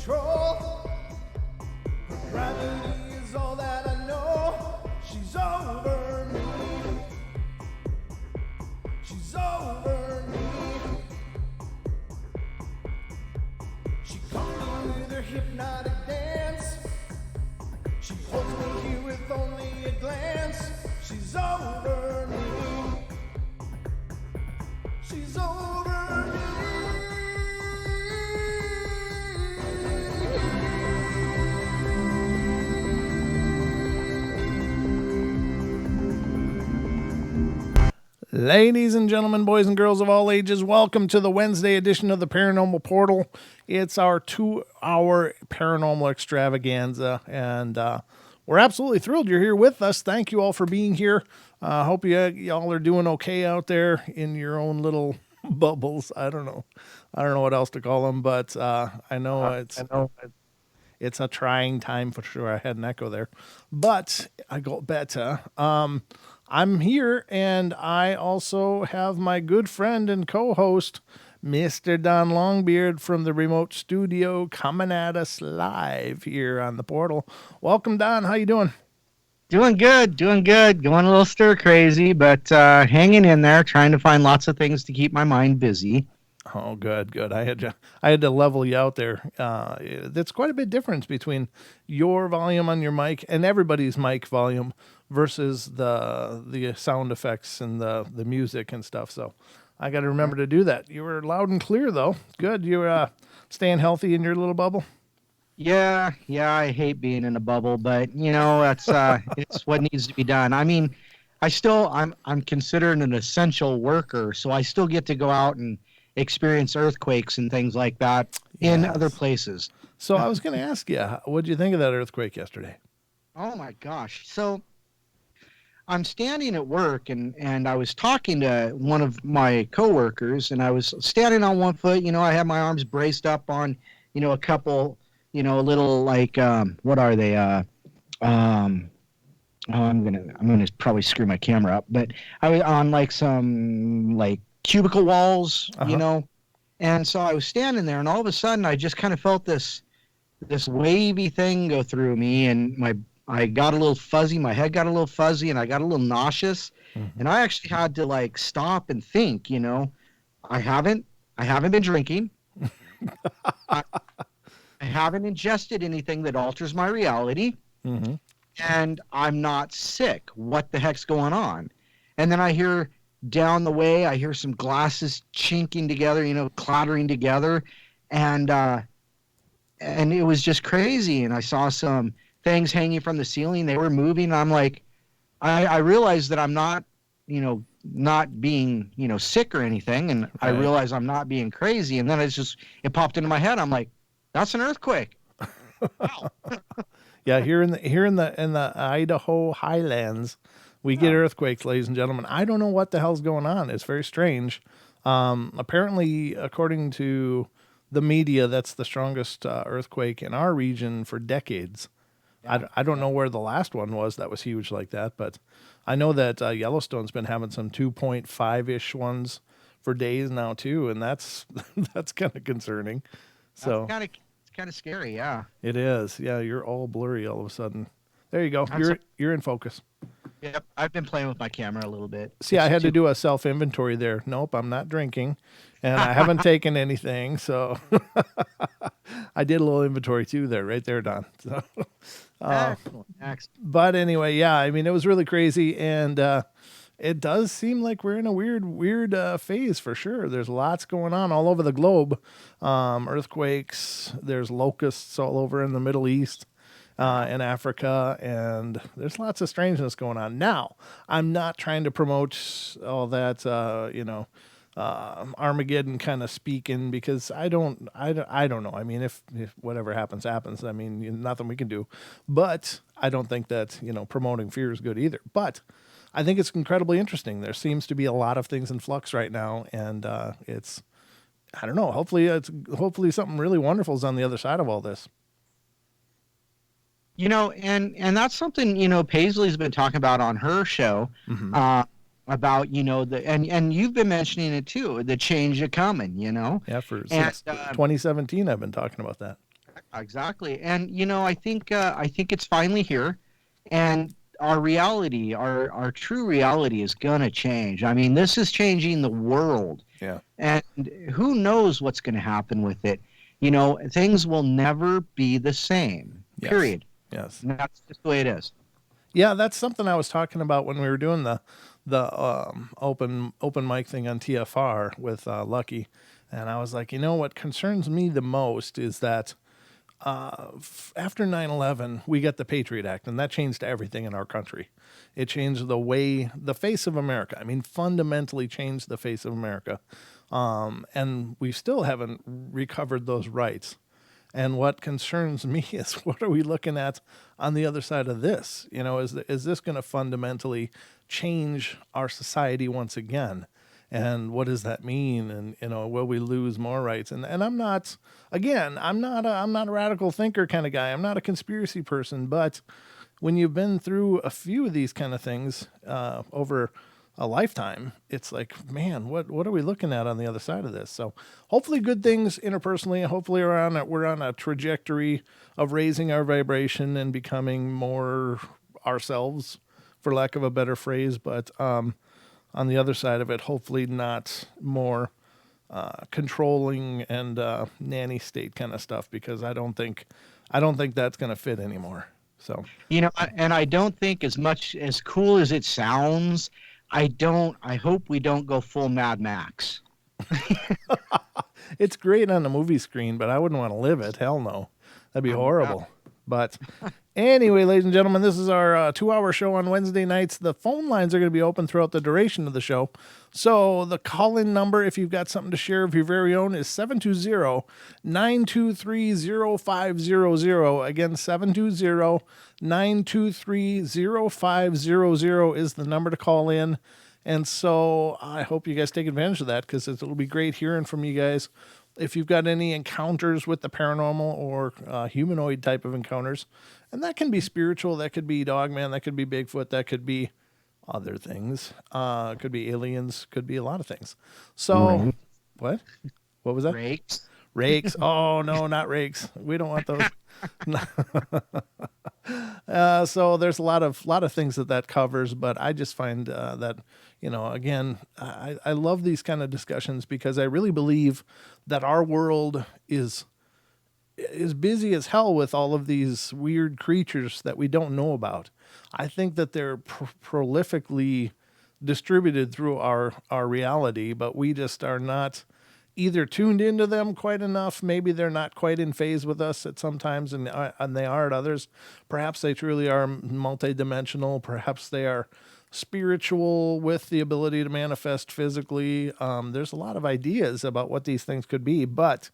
control. Her gravity is all that I know. She's over me. She's over me. She comes with her hypnotic dance. She holds me here with only a glance. She's over me. She's over me. Ladies and gentlemen, boys and girls of all ages, welcome to the Wednesday edition of the Paranormal Portal. It's our 2-hour paranormal extravaganza, and we're absolutely thrilled you're here with us. Thank you all for being here. Hope y'all are doing okay out there in your own little bubbles. I don't know what else to call them, but I know it's a trying time for sure. I had an echo there, but I got better. I'm here, and I also have my good friend and co-host, Mr. Don Longbeard from the remote studio, coming at us live here on the portal. Welcome, Don. How you doing? Doing good. Going a little stir crazy, but hanging in there, trying to find lots of things to keep my mind busy. Oh, good. I had to level you out there. That's quite a bit difference between your volume on your mic and everybody's mic volume versus the sound effects and the music and stuff. So I got to remember to do that. You were loud and clear, though. Good. You're staying healthy in your little bubble? Yeah, I hate being in a bubble, but that's it's what needs to be done. I mean, I'm considered an essential worker, so I still get to go out and experience earthquakes and things like that in other places. So I was going to ask you, what did you think of that earthquake yesterday? Oh my gosh. So I'm standing at work and I was talking to one of my coworkers, and I was standing on one foot. I had my arms braced up on, a couple, little like, what are they? I'm gonna probably screw my camera up, but I was on like some like cubicle walls, and so I was standing there, and all of a sudden I just kind of felt this wavy thing go through me, and I got a little fuzzy, my head got a little fuzzy, and I got a little nauseous, and I actually had to like stop and think. I haven't been drinking. I haven't ingested anything that alters my reality, and I'm not sick. What the heck's going on? And then I hear down the way, I hear some glasses chinking together, clattering together, and it was just crazy. And I saw some things hanging from the ceiling. They were moving. And I'm like, I realized that I'm not, not being, sick or anything. And right. I realized I'm not being crazy. And then it popped into my head. I'm like, that's an earthquake. Wow. Yeah. Here in the Idaho highlands, we get earthquakes, ladies and gentlemen. I don't know what the hell's going on. It's very strange. Apparently, according to the media, that's the strongest earthquake in our region for decades. Yeah. I don't know where the last one was that was huge like that, but I know that Yellowstone's been having some 2.5-ish ones for days now too, and that's kind of concerning. So it's kind of scary, yeah. It is. Yeah, you're all blurry all of a sudden. There you go. You're in focus. Yep, I've been playing with my camera a little bit. See, I had to do a self-inventory there. Nope, I'm not drinking, and I haven't taken anything, so I did a little inventory too there, right there, Don. So, Next. But anyway, yeah, I mean, it was really crazy, and it does seem like we're in a weird phase for sure. There's lots going on all over the globe. Earthquakes, there's locusts all over in the Middle East. In Africa, and there's lots of strangeness going on. Now, I'm not trying to promote all that, Armageddon kind of speaking, because I don't know. I mean, if whatever happens, I mean, nothing we can do. But I don't think that, promoting fear is good either. But I think it's incredibly interesting. There seems to be a lot of things in flux right now, and I don't know. Hopefully something really wonderful is on the other side of all this. And that's something, Paisley's been talking about on her show, about, and you've been mentioning it too, the change coming, Yeah, since 2017, I've been talking about that. Exactly. And I think it's finally here, and our reality, our true reality is going to change. I mean, this is changing the world. Yeah. And who knows what's going to happen with it? You know, things will never be the same. Yes. Period. Yes. And that's just the way it is. Yeah, that's something I was talking about when we were doing the open mic thing on TFR with Lucky, and I was like, what concerns me the most is that after 9/11, we got the Patriot Act, and that changed everything in our country. It changed the face of America. I mean, fundamentally changed the face of America, and we still haven't recovered those rights. And what concerns me is what are we looking at on the other side of this? Is this going to fundamentally change our society once again? And what does that mean? And will we lose more rights? And I'm not, again, I'm not a radical thinker kind of guy. I'm not a conspiracy person. But when you've been through a few of these kind of things over a lifetime, it's like, man, what are we looking at on the other side of this? So hopefully good things interpersonally. Hopefully we're on a trajectory of raising our vibration and becoming more ourselves, for lack of a better phrase. But on the other side of it, hopefully not more controlling and nanny state kind of stuff, because I don't think that's going to fit anymore. So And I don't think, as much as cool as it sounds, I hope we don't go full Mad Max. it's great on the movie screen, but I wouldn't want to live it. Hell no, that'd be horrible. But anyway, ladies and gentlemen, this is our 2-hour show on Wednesday nights. The phone lines are going to be open throughout the duration of the show. So the call-in number, if you've got something to share of your very own, is 720-923-0500. Again, 720-923-0500 is the number to call in. And so I hope you guys take advantage of that, because it'll be great hearing from you guys. If you've got any encounters with the paranormal or humanoid type of encounters, and that can be spiritual, that could be Dogman, that could be Bigfoot, that could be other things, could be aliens, could be a lot of things. So, what was that? Rakes. Oh no, not rakes. We don't want those. So there's a lot of things that covers, but I just find that, again, I love these kind of discussions, because I really believe that our world is busy as hell with all of these weird creatures that we don't know about. I think that they're prolifically distributed through our reality, but we just are not either tuned into them quite enough. Maybe they're not quite in phase with us at sometimes, and they are at others. Perhaps they truly are multidimensional. Perhaps they are spiritual with the ability to manifest physically. There's a lot of ideas about what these things could be, but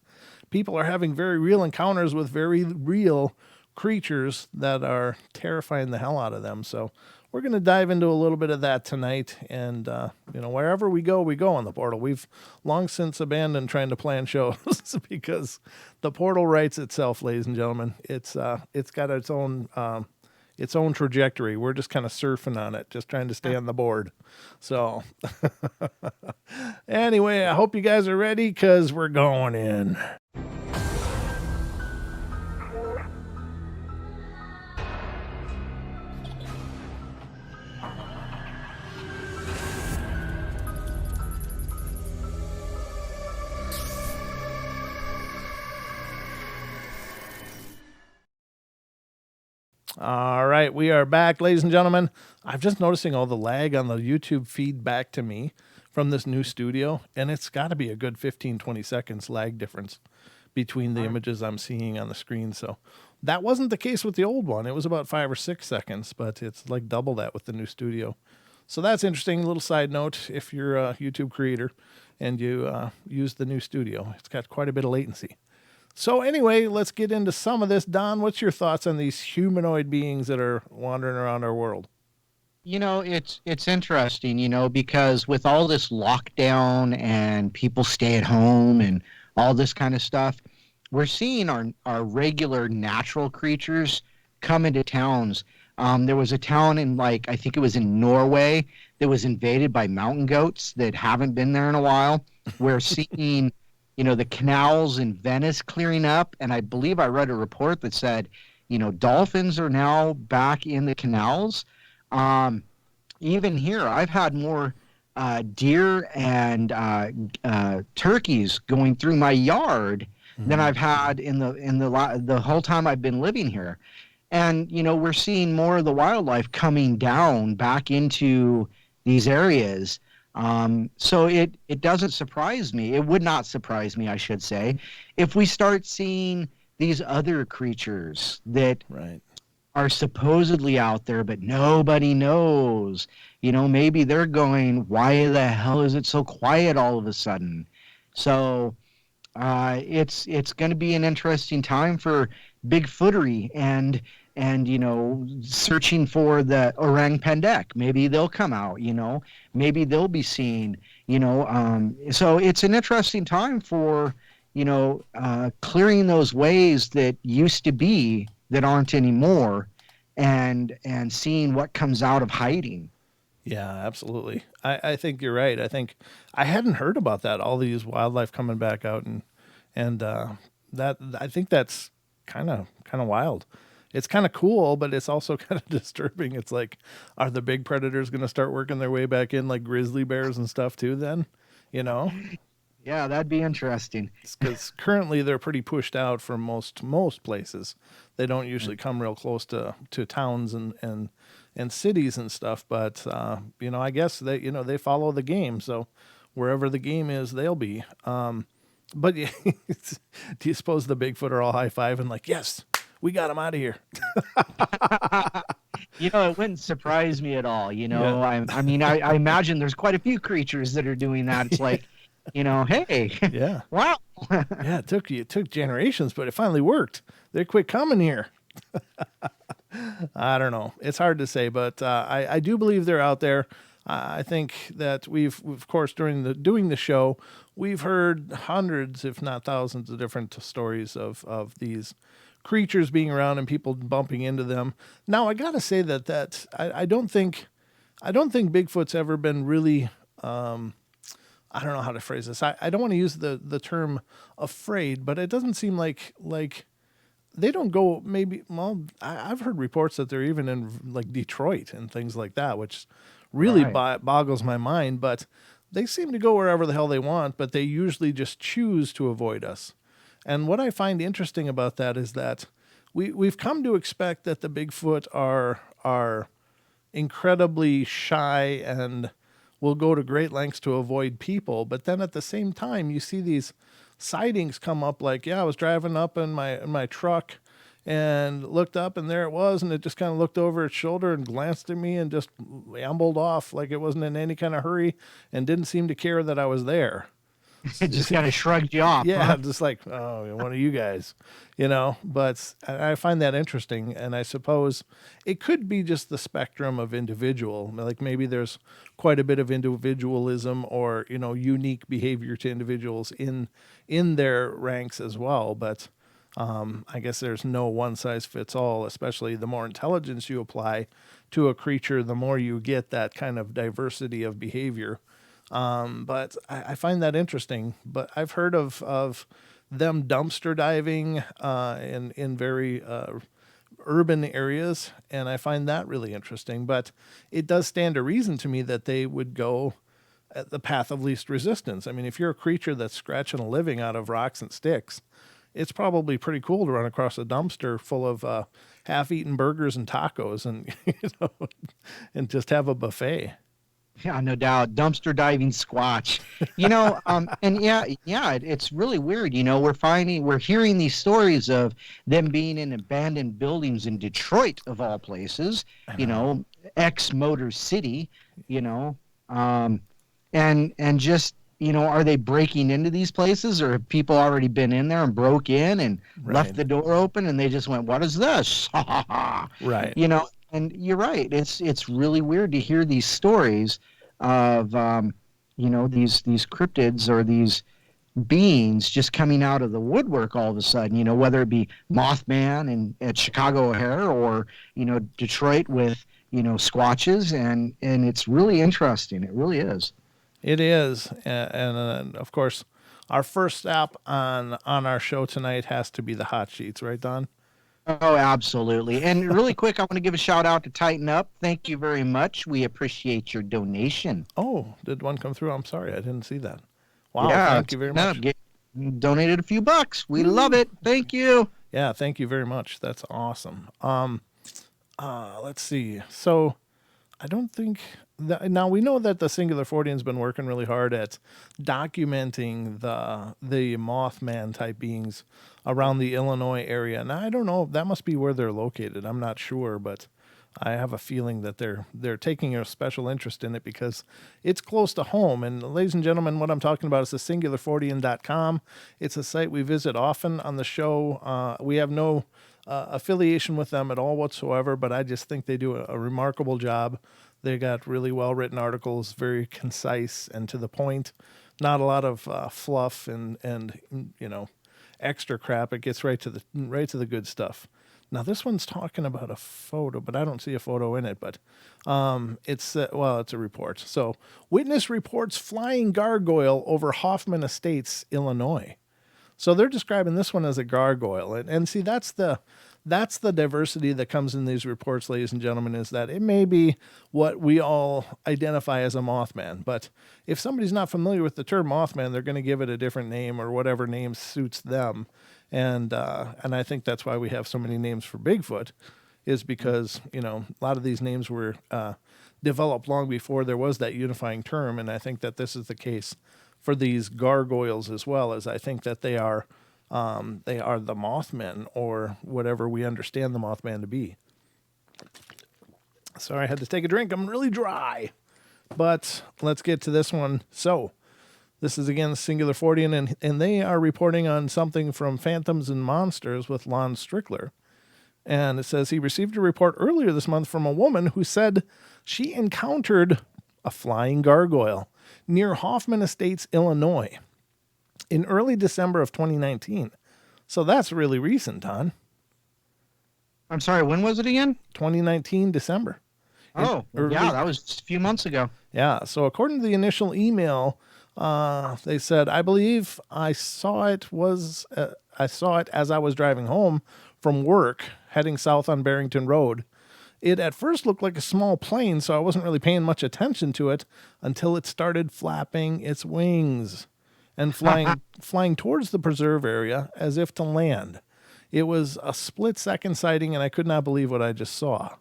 people are having very real encounters with very real creatures that are terrifying the hell out of them. So we're going to dive into a little bit of that tonight. And, wherever we go on the portal. We've long since abandoned trying to plan shows because the portal writes itself, ladies and gentlemen. It's got its own trajectory. We're just kind of surfing on it, just trying to stay on the board. So anyway, I hope you guys are ready, because we're going in. All right, we are back, ladies and gentlemen. I'm just noticing all the lag on the YouTube feed back to me from this new studio, and it's got to be a good 15, 20 seconds lag difference between the images I'm seeing on the screen. So that wasn't the case with the old one. It was about 5 or 6 seconds, but it's like double that with the new studio. So that's interesting. Little side note, if you're a YouTube creator and you use the new studio, it's got quite a bit of latency. So anyway, let's get into some of this. Don, what's your thoughts on these humanoid beings that are wandering around our world? It's interesting, because with all this lockdown and people stay at home and all this kind of stuff, we're seeing our regular natural creatures come into towns. There was a town in, I think it was in Norway, that was invaded by mountain goats that haven't been there in a while. We're seeing the canals in Venice clearing up. And I believe I read a report that said, dolphins are now back in the canals. Even here, I've had more deer and turkeys going through my yard than I've had the whole time I've been living here. And we're seeing more of the wildlife coming down back into these areas. So it doesn't surprise me. It would not surprise me, I should say, if we start seeing these other creatures that Right. are supposedly out there, but nobody knows. Maybe they're going, why the hell is it so quiet all of a sudden? So it's going to be an interesting time for Bigfootery and searching for the orang pendek. Maybe they'll come out. Maybe they'll be seen. So it's an interesting time for clearing those ways that used to be that aren't anymore, and seeing what comes out of hiding. Yeah, absolutely. I think you're right. I think I hadn't heard about that. All these wildlife coming back out, and that I think that's kind of wild. It's kind of cool, but it's also kind of disturbing. It's like, are the big predators going to start working their way back in, like grizzly bears and stuff too? Then, Yeah, that'd be interesting. because currently they're pretty pushed out from most places. They don't usually come real close to towns and cities and stuff. But I guess they follow the game. So wherever the game is, they'll be. But do you suppose the Bigfoot are all high fiving like, yes, we got him out of here? It wouldn't surprise me at all. Yeah. I imagine there's quite a few creatures that are doing that. It's like, hey, Yeah. wow. Yeah, it took generations, but it finally worked. They quit coming here. I don't know. It's hard to say, but I do believe they're out there. I think that we've of course, doing the show, we've heard hundreds, if not thousands, of different stories of these creatures being around and people bumping into them. Now, I gotta say that I don't think Bigfoot's ever been really. I don't know how to phrase this. I don't want to use the term afraid, but it doesn't seem like they don't go. Maybe, well, I've heard reports that they're even in like Detroit and things like that, which really Right. boggles my mind. But they seem to go wherever the hell they want, but they usually just choose to avoid us. And what I find interesting about that is that we've come to expect that the Bigfoot are incredibly shy and will go to great lengths to avoid people. But then at the same time, you see these sightings come up like, yeah, I was driving up in my truck and looked up and there it was. And it just kind of looked over its shoulder and glanced at me and just ambled off like it wasn't in any kind of hurry and didn't seem to care that I was there. It just kind of shrugged you off. Yeah, Huh? just like, oh, one of you guys, But I find that interesting, and I suppose it could be just the spectrum of individual. Like maybe there's quite a bit of individualism or unique behavior to individuals in their ranks as well. But I guess there's no one size fits all. Especially the more intelligence you apply to a creature, the more you get that kind of diversity of behavior. But I find that interesting. But I've heard of them dumpster diving in very urban areas, and I find that really interesting. But it does stand to reason to me that they would go at the path of least resistance. I mean, if you're a creature that's scratching a living out of rocks and sticks, it's probably pretty cool to run across a dumpster full of half-eaten burgers and tacos, and and just have a buffet. Yeah, no doubt. Dumpster diving squatch. And it's really weird. We're hearing these stories of them being in abandoned buildings in Detroit, of all places, ex Motor City, and just, are they breaking into these places, or have people already been in there and broke in and left Right. the door open and they just went, what is this? Right. And you're right. It's really weird to hear these stories of these cryptids or these beings just coming out of the woodwork all of a sudden. Whether it be Mothman at Chicago O'Hare or Detroit with squatches, and it's really interesting. It really is. It is, and of course, our first stop on our show tonight has to be the hot sheets, right, Don? Oh, absolutely. And really quick, I want to give a shout out to Tighten Up. Thank you very much. We appreciate your donation. Oh, did one come through? I'm sorry, I didn't see that. Wow, Yeah, thank you very Tighten Up, much. donated a few bucks. We love it. Thank you. Yeah, thank you very much. That's awesome. Let's see. So I don't think that, now we know that the Singular 40's been working really hard at documenting the Mothman type beings around the Illinois area. Now I don't know, that must be where they're located. I'm not sure, but I have a feeling that they're taking a special interest in it because it's close to home. And ladies and gentlemen, what I'm talking about is the singular40n.com. It's a site we visit often on the show. We have no affiliation with them at all whatsoever, but I just think they do a remarkable job. They got really well written articles, very concise and to the point. Not a lot of fluff and extra crap. It gets right to the good stuff. Now this one's talking about a photo, but I don't see a photo in it. But it's a report. So witness reports flying gargoyle over Hoffman Estates, Illinois. So they're describing this one as a gargoyle, and see that's the diversity that comes in these reports, ladies and gentlemen, is that it may be what we all identify as a Mothman, but if somebody's not familiar with the term Mothman, they're going to give it a different name or whatever name suits them, and I think that's why we have so many names for Bigfoot, is because a lot of these names were developed long before there was that unifying term, and I think that this is the case for these gargoyles as well, as I think that they are the Mothmen, or whatever we understand the Mothman to be. Sorry, I had to take a drink. I'm really dry. But let's get to this one. So this is again Singular 40, and they are reporting on something from Phantoms and Monsters with Lon Strickler. And it says he received a report earlier this month from a woman who said she encountered a flying gargoyle near Hoffman Estates, Illinois, in early December of 2019. So that's really recent, Don. I'm sorry, when was it again? 2019, December. Oh, yeah, that was just a few months ago. Yeah, so according to the initial email, they said, I believe I saw it as I was driving home from work, heading south on Barrington Road. It at first looked like a small plane, so I wasn't really paying much attention to it until it started flapping its wings and flying towards the preserve area as if to land. It was a split-second sighting, and I could not believe what I just saw.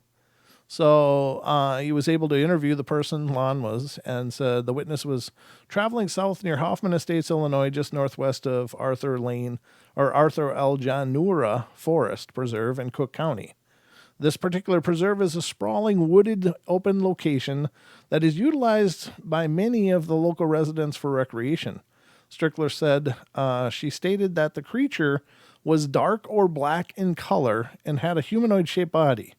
So he was able to interview the person, Lon was, and said the witness was traveling south near Hoffman Estates, Illinois, just northwest of Arthur L. John Nura Forest Preserve in Cook County. This particular preserve is a sprawling, wooded, open location that is utilized by many of the local residents for recreation. Strickler said she stated that the creature was dark or black in color and had a humanoid-shaped body.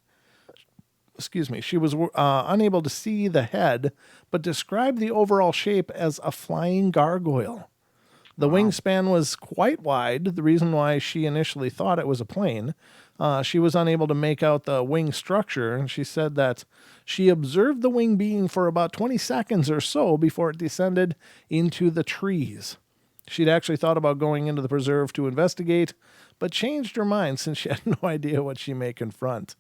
Excuse me. She was unable to see the head, but described the overall shape as a flying gargoyle. The wingspan was quite wide, the reason why she initially thought it was a plane. She was unable to make out the wing structure, and she said that she observed the wing being for about 20 seconds or so before it descended into the trees. She'd actually thought about going into the preserve to investigate, but changed her mind since she had no idea what she may confront.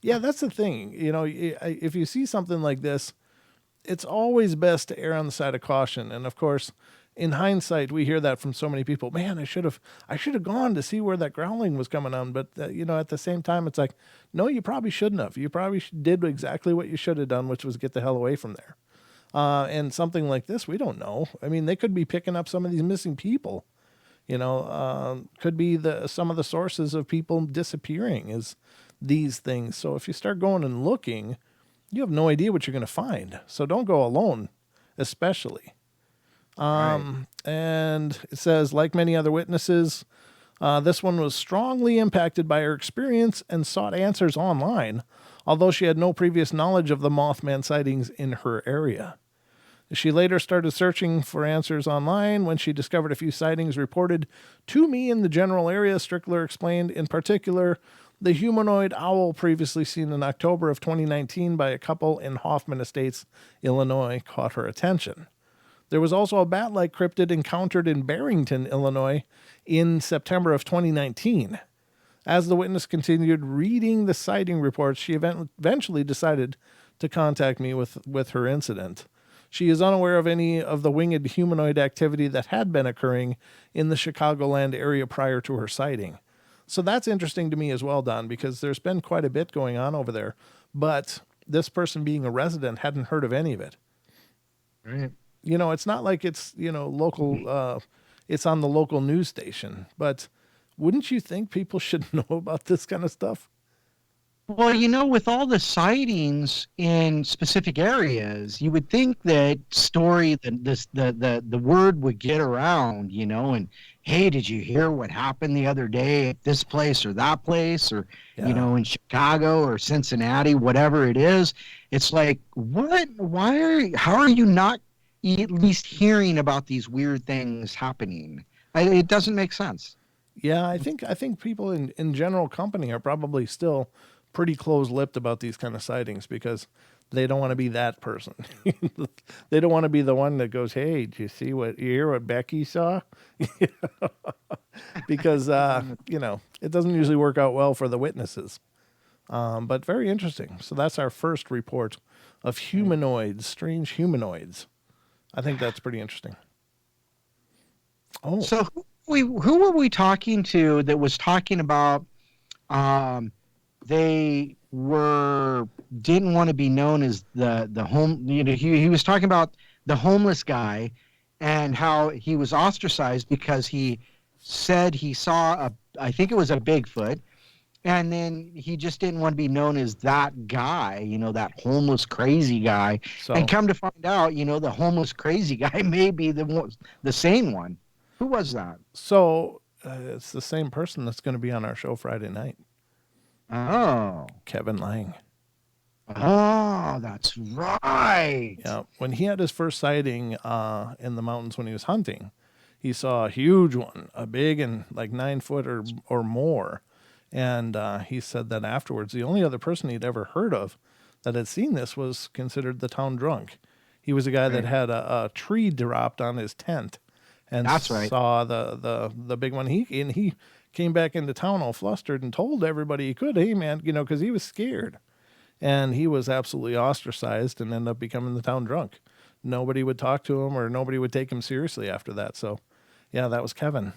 Yeah, that's the thing. If you see something like this, it's always best to err on the side of caution. And of course, in hindsight, we hear that from so many people. Man, I should have gone to see where that growling was coming on. But at the same time, it's like, no, you probably shouldn't have. You probably did exactly what you should have done, which was get the hell away from there. And something like this, we don't know. I mean, they could be picking up some of these missing people. Could be some of the sources of people disappearing is these things. So if you start going and looking, you have no idea what you're going to find. So don't go alone, especially. Right. And it says, like many other witnesses, this one was strongly impacted by her experience and sought answers online, although she had no previous knowledge of the Mothman sightings in her area. She later started searching for answers online when she discovered a few sightings reported to me in the general area, Strickler explained. In particular, the humanoid owl previously seen in October of 2019 by a couple in Hoffman Estates, Illinois, caught her attention. There was also a bat-like cryptid encountered in Barrington, Illinois in September of 2019. As the witness continued reading the sighting reports, she eventually decided to contact me with her incident. She is unaware of any of the winged humanoid activity that had been occurring in the Chicagoland area prior to her sighting. So that's interesting to me as well, Don, because there's been quite a bit going on over there. But this person being a resident hadn't heard of any of it. Right. You know, it's not like it's, local, it's on the local news station. But wouldn't you think people should know about this kind of stuff? Well, with all the sightings in specific areas, you would think that the word would get around, and hey, did you hear what happened the other day at this place or that place, or in Chicago or Cincinnati, whatever it is? It's like, what? How are you not at least hearing about these weird things happening? It doesn't make sense. Yeah, I think people in general company are probably still pretty close-lipped about these kind of sightings because they don't want to be that person. They don't want to be the one that goes, "Hey, did you hear what Becky saw?" Because it doesn't usually work out well for the witnesses. But very interesting. So that's our first report of humanoids, strange humanoids. I think that's pretty interesting. Oh, So who were we talking to that was talking about they didn't want to be known as the home, he was talking about the homeless guy and how he was ostracized because he said he saw I think it was a Bigfoot, and then he just didn't want to be known as that guy, that homeless crazy guy. So- And come to find out, the homeless crazy guy may be the same one. Who was that? so it's the same person that's going to be on our show Friday night, Oh. Kevin Lang. Oh, that's right. Yeah, when he had his first sighting in the mountains when he was hunting, he saw a huge one, a big and like 9 foot or more. And he said that afterwards, the only other person he'd ever heard of that had seen this was considered the town drunk. He was a guy that had a tree dropped on his tent and That's right. saw the big one. He came back into town all flustered and told everybody he could, "Hey, man," because he was scared. And he was absolutely ostracized and ended up becoming the town drunk. Nobody would talk to him or nobody would take him seriously after that. So, yeah, that was Kevin.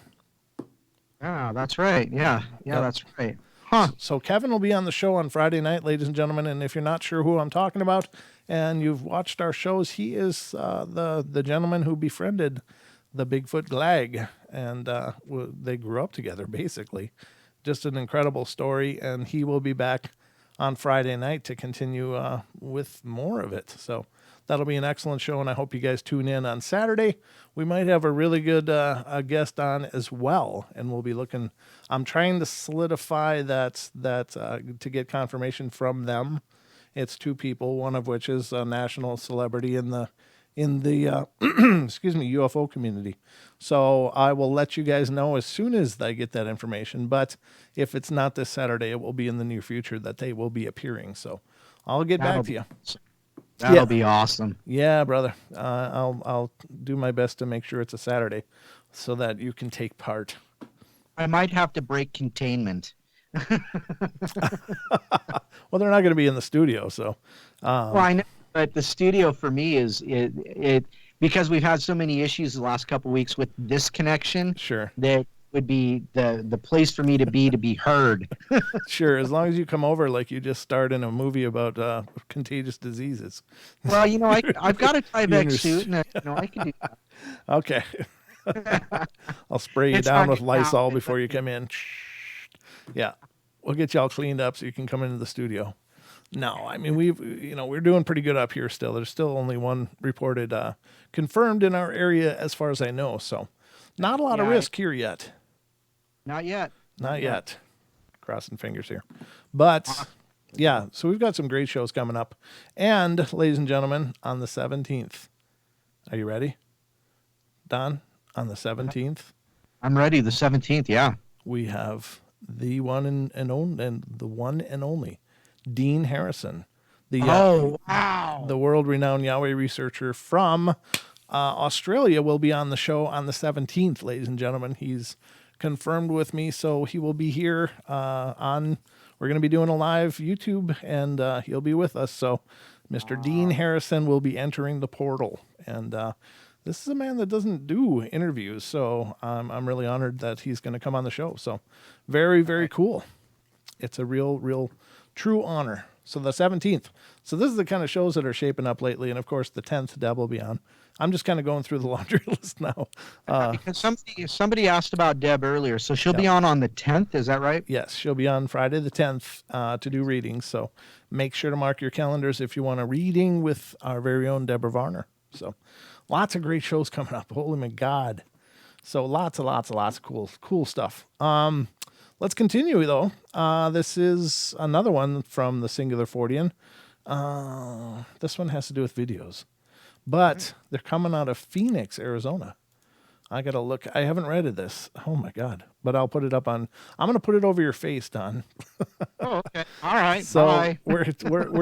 Ah, that's right. Yeah, Yep. that's right. Huh. So Kevin will be on the show on Friday night, ladies and gentlemen. And if you're not sure who I'm talking about and you've watched our shows, he is the gentleman who befriended the Bigfoot Glag. And they grew up together, basically. Just an incredible story. And he will be back on Friday night to continue with more of it. So that'll be an excellent show, and I hope you guys tune in on Saturday. We might have a really good guest on as well, and we'll be looking. I'm trying to solidify that to get confirmation from them. It's two people, one of which is a national celebrity in the excuse me, UFO community. So I will let you guys know as soon as I get that information. But if it's not this Saturday, it will be in the near future that they will be appearing. So I'll get back to you. That'll be awesome. Yeah, brother. I'll do my best to make sure it's a Saturday so that you can take part. I might have to break containment. Well, they're not going to be in the studio, so. Well, I know, but the studio for me is it because we've had so many issues the last couple of weeks with this connection. Sure. That would be the place for me to be heard. Sure, as long as you come over like you just starred in a movie about contagious diseases. Well, I've got a You're Tyvek suit, and I can do that. Okay. I'll spray you It's down not with getting Lysol out, before you come in. Yeah. We'll get you all cleaned up so you can come into the studio. No, I mean, we're doing pretty good up here still. There's still only one reported confirmed in our area as far as I know. So not a lot of Yeah, risk here yet. Not yet. Not yet. Crossing fingers here. But yeah, so we've got some great shows coming up. And ladies and gentlemen, on the 17th, are you ready? Don, on the 17th, I'm ready. The 17th. Yeah. we have the one and only Dean Harrison, the Oh wow. the world-renowned Yahweh researcher from Australia will be on the show on the 17th, ladies and gentlemen. He's confirmed with me, so he will be here we're going to be doing a live YouTube, and he'll be with us. So Mr. Dean Harrison will be entering the portal, and this is a man that doesn't do interviews, so I'm really honored that he's going to come on the show. So very, very cool. It's a real, true honor. So the 17th. So this is the kind of shows that are shaping up lately. And, of course, the 10th, Deb will be on. I'm just kind of going through the laundry list now. Because somebody asked about Deb earlier. So she'll be on the 10th. Is that right? Yes, she'll be on Friday the 10th to do readings. So make sure to mark your calendars if you want a reading with our very own Deborah Varner. So lots of great shows coming up. Holy my God. So lots of cool stuff. Let's continue, though. This is another one from the Singular Fortean. This one has to do with videos. But they're coming out of Phoenix, Arizona. I got to look. I haven't read this. Oh, my God. But I'll put it up on... I'm going to put it over your face, Don. Oh, okay. All right. So bye. we're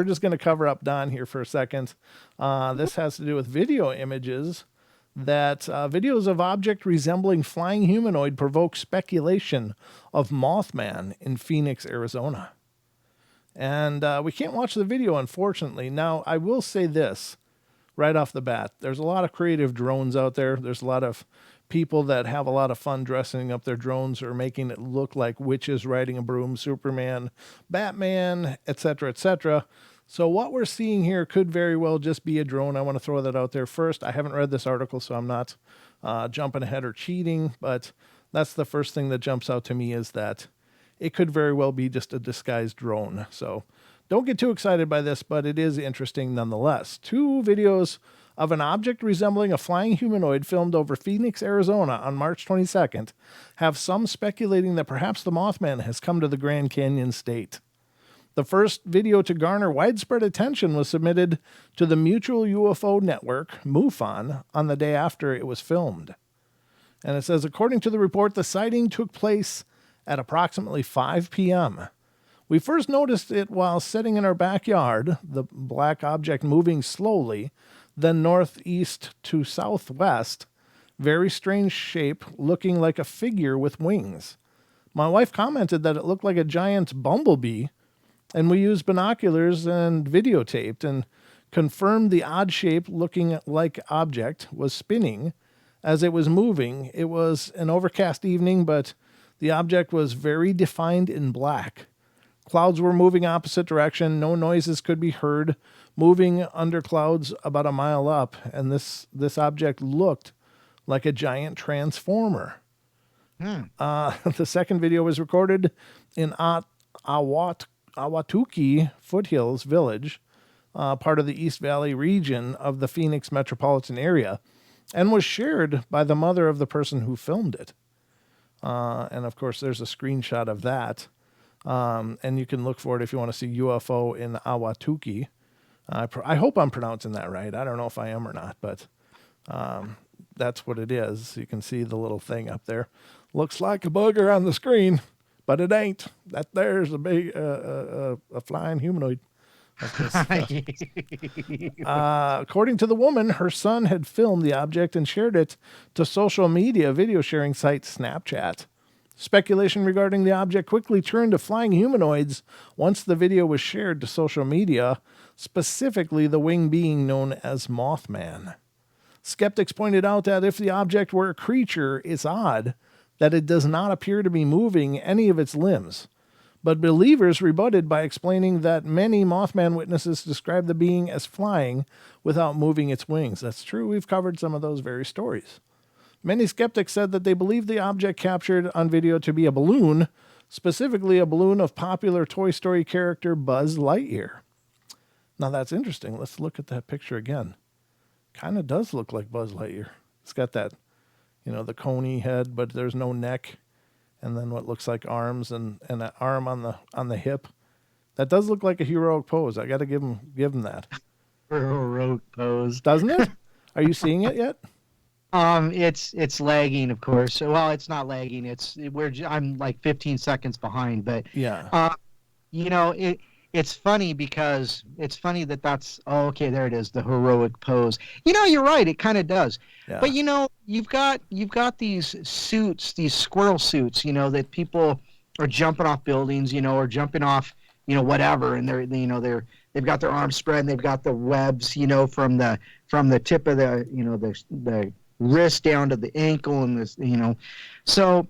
just going to cover up Don here for a second. This has to do with video images. That videos of object resembling flying humanoid provoke speculation of Mothman in Phoenix, Arizona. And we can't watch the video, unfortunately. Now, I will say this right off the bat. There's a lot of creative drones out there. There's a lot of people that have a lot of fun dressing up their drones or making it look like witches riding a broom, Superman, Batman, etc., etc. So what we're seeing here could very well just be a drone. I want to throw that out there first. I haven't read this article, so I'm not jumping ahead or cheating, but that's the first thing that jumps out to me is that it could very well be just a disguised drone. So don't get too excited by this, but it is interesting nonetheless. 2 videos of an object resembling a flying humanoid filmed over Phoenix, Arizona on March 22nd have some speculating that perhaps the Mothman has come to the Grand Canyon state. The first video to garner widespread attention was submitted to the Mutual UFO Network, MUFON, on the day after it was filmed. And it says, according to the report, the sighting took place at approximately 5 p.m. We first noticed it while sitting in our backyard, the black object moving slowly, then northeast to southwest, very strange shape, looking like a figure with wings. My wife commented that it looked like a giant bumblebee, and we used binoculars and videotaped and confirmed the odd shape looking like object was spinning as it was moving. It was an overcast evening, but the object was very defined in black. Clouds were moving opposite direction. No noises could be heard, moving under clouds about a mile up, and this object looked like a giant transformer. The second video was recorded in Ahwatukee Foothills Village, part of the East Valley region of the Phoenix metropolitan area, and was shared by the mother of the person who filmed it. And, of course, there's a screenshot of that. And you can look for it if you want to see UFO in Ahwatukee. I hope I'm pronouncing that right. I don't know if I am or not, but that's what it is. You can see the little thing up there. Looks like a booger on the screen, but it ain't. That there's a big a flying humanoid. According to the woman, her son had filmed the object and shared it to social media video sharing site Snapchat. Speculation regarding the object quickly turned to flying humanoids once the video was shared to social media, specifically the winged being known as Mothman. Skeptics pointed out that if the object were a creature, it's odd that it does not appear to be moving any of its limbs. But believers rebutted by explaining that many Mothman witnesses describe the being as flying without moving its wings. That's true. We've covered some of those very stories. Many skeptics said that they believed the object captured on video to be a balloon, specifically a balloon of popular Toy Story character Buzz Lightyear. Now that's interesting. Let's look at that picture again. Kind of does look like Buzz Lightyear. It's got that, the coney head, but there's no neck, and then what looks like arms and an arm on the hip. That does look like a heroic pose. I got to give him that. Heroic pose, doesn't it? Are you seeing it yet? It's lagging, of course. Well, it's not lagging. I'm like 15 seconds behind, but yeah. it's it's funny because it's funny that that's oh, okay, there it is, the heroic pose. You're right, it kind of does. Yeah. But you've got these suits, these squirrel suits, that people are jumping off buildings, or jumping off, whatever, and they've got their arms spread and they've got the webs, from the tip of the wrist down to the ankle and this, so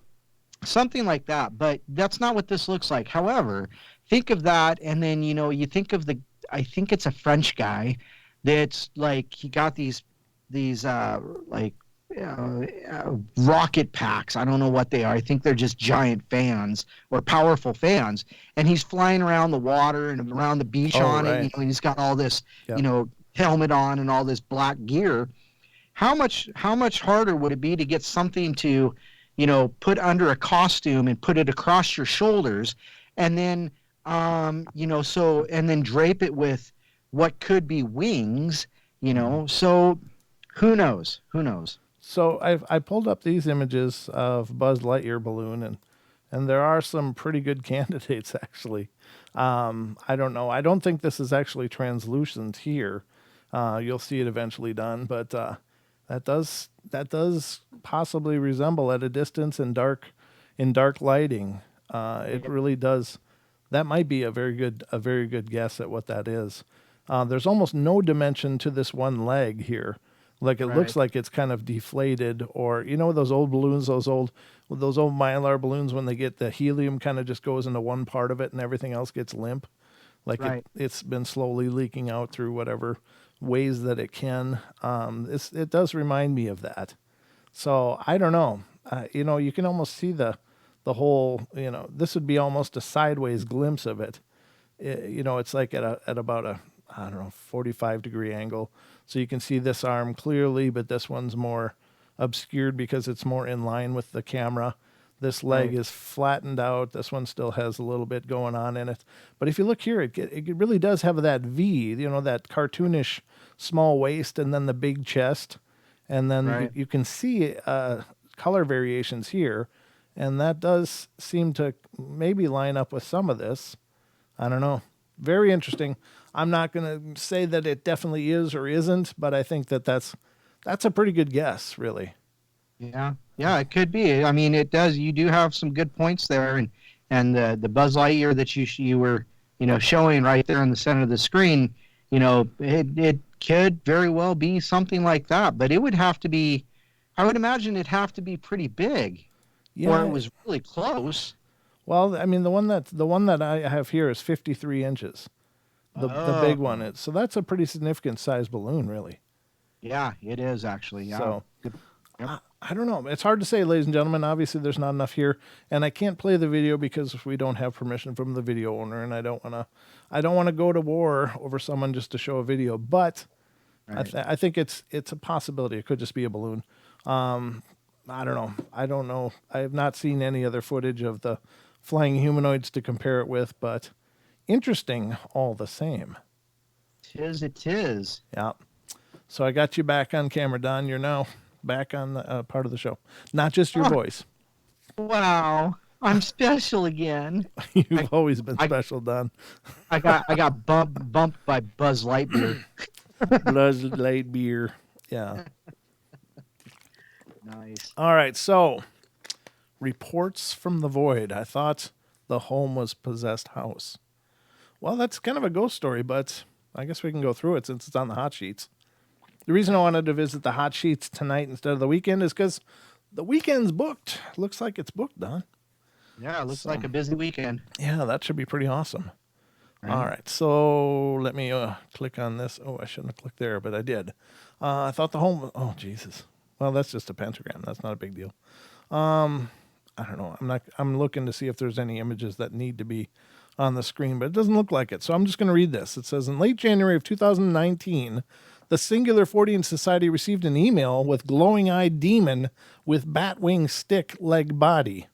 something like that. But that's not what this looks like. However, think of that, and then you think of I think it's a French guy that's like he got these like rocket packs. I don't know what they are. I think they're just giant fans or powerful fans, and he's flying around the water and around the beach on right. it. And he's got all this Yep. helmet on and all this black gear. How much harder would it be to get something to put under a costume and put it across your shoulders, and then and then drape it with what could be wings, so who knows? So I pulled up these images of Buzz Lightyear balloon, and there are some pretty good candidates actually. I don't know. I don't think this is actually translucent here. You'll see it eventually done, but that does possibly resemble at a distance in dark lighting. It really does. That might be a very good guess at what that is. There's almost no dimension to this one leg here. Like it looks Right. like it's kind of deflated, or those old balloons, those old Mylar balloons, when they get the helium kind of just goes into one part of it and everything else gets limp. Like Right. it's been slowly leaking out through whatever ways that it can. It does remind me of that. So I don't know. You can almost see the whole. This would be almost a sideways glimpse of it. It's like at about a, I don't know, 45-degree angle. So you can see this arm clearly, but this one's more obscured because it's more in line with the camera. This leg Right. is flattened out. This one still has a little bit going on in it. But if you look here, it really does have that V, that cartoonish small waist and then the big chest. And then Right. you can see color variations here. And that does seem to maybe line up with some of this. I don't know. Very interesting. I'm not going to say that it definitely is or isn't, but I think that's a pretty good guess, really. Yeah, it could be. I mean, it does. You do have some good points there, and the Buzz Lightyear that you were showing right there in the center of the screen. It could very well be something like that, but it would have to be. I would imagine it'd have to be pretty big, or it was really close. Well, I mean, the one that I have here is 53 inches. The big one is. So that's a pretty significant size balloon, really. Yeah, it is actually. Yeah. So Good. Yep. I don't know. It's hard to say, ladies and gentlemen. Obviously, there's not enough here, and I can't play the video because we don't have permission from the video owner, and I don't want to go to war over someone just to show a video. But Right. I think it's a possibility. It could just be a balloon. I don't know. I have not seen any other footage of the flying humanoids to compare it with, but interesting all the same. It is. Yeah. So I got you back on camera, Don. You're now back on the part of the show, not just your voice. Wow, I'm special again. You've always been special, Don. I got bumped by Buzz Lightyear. Buzz Lightyear. Yeah. Nice. All right. So, reports from the void. I thought the home was possessed house. Well, that's kind of a ghost story, but I guess we can go through it since it's on the hot sheets. The reason I wanted to visit the hot sheets tonight instead of the weekend is because the weekend's booked. Looks like it's booked, Don. Yeah, it looks like a busy weekend. Yeah, that should be pretty awesome. Right. All right, so let me click on this. Oh, I shouldn't have clicked there, but I did. I thought the home. Oh, Jesus. Well, that's just a pentagram. That's not a big deal. I don't know. I'm looking to see if there's any images that need to be on the screen, but it doesn't look like it. So I'm just going to read this. It says, in late January of 2019, the Singular Fortean Society received an email with glowing-eyed demon with bat wing stick leg body.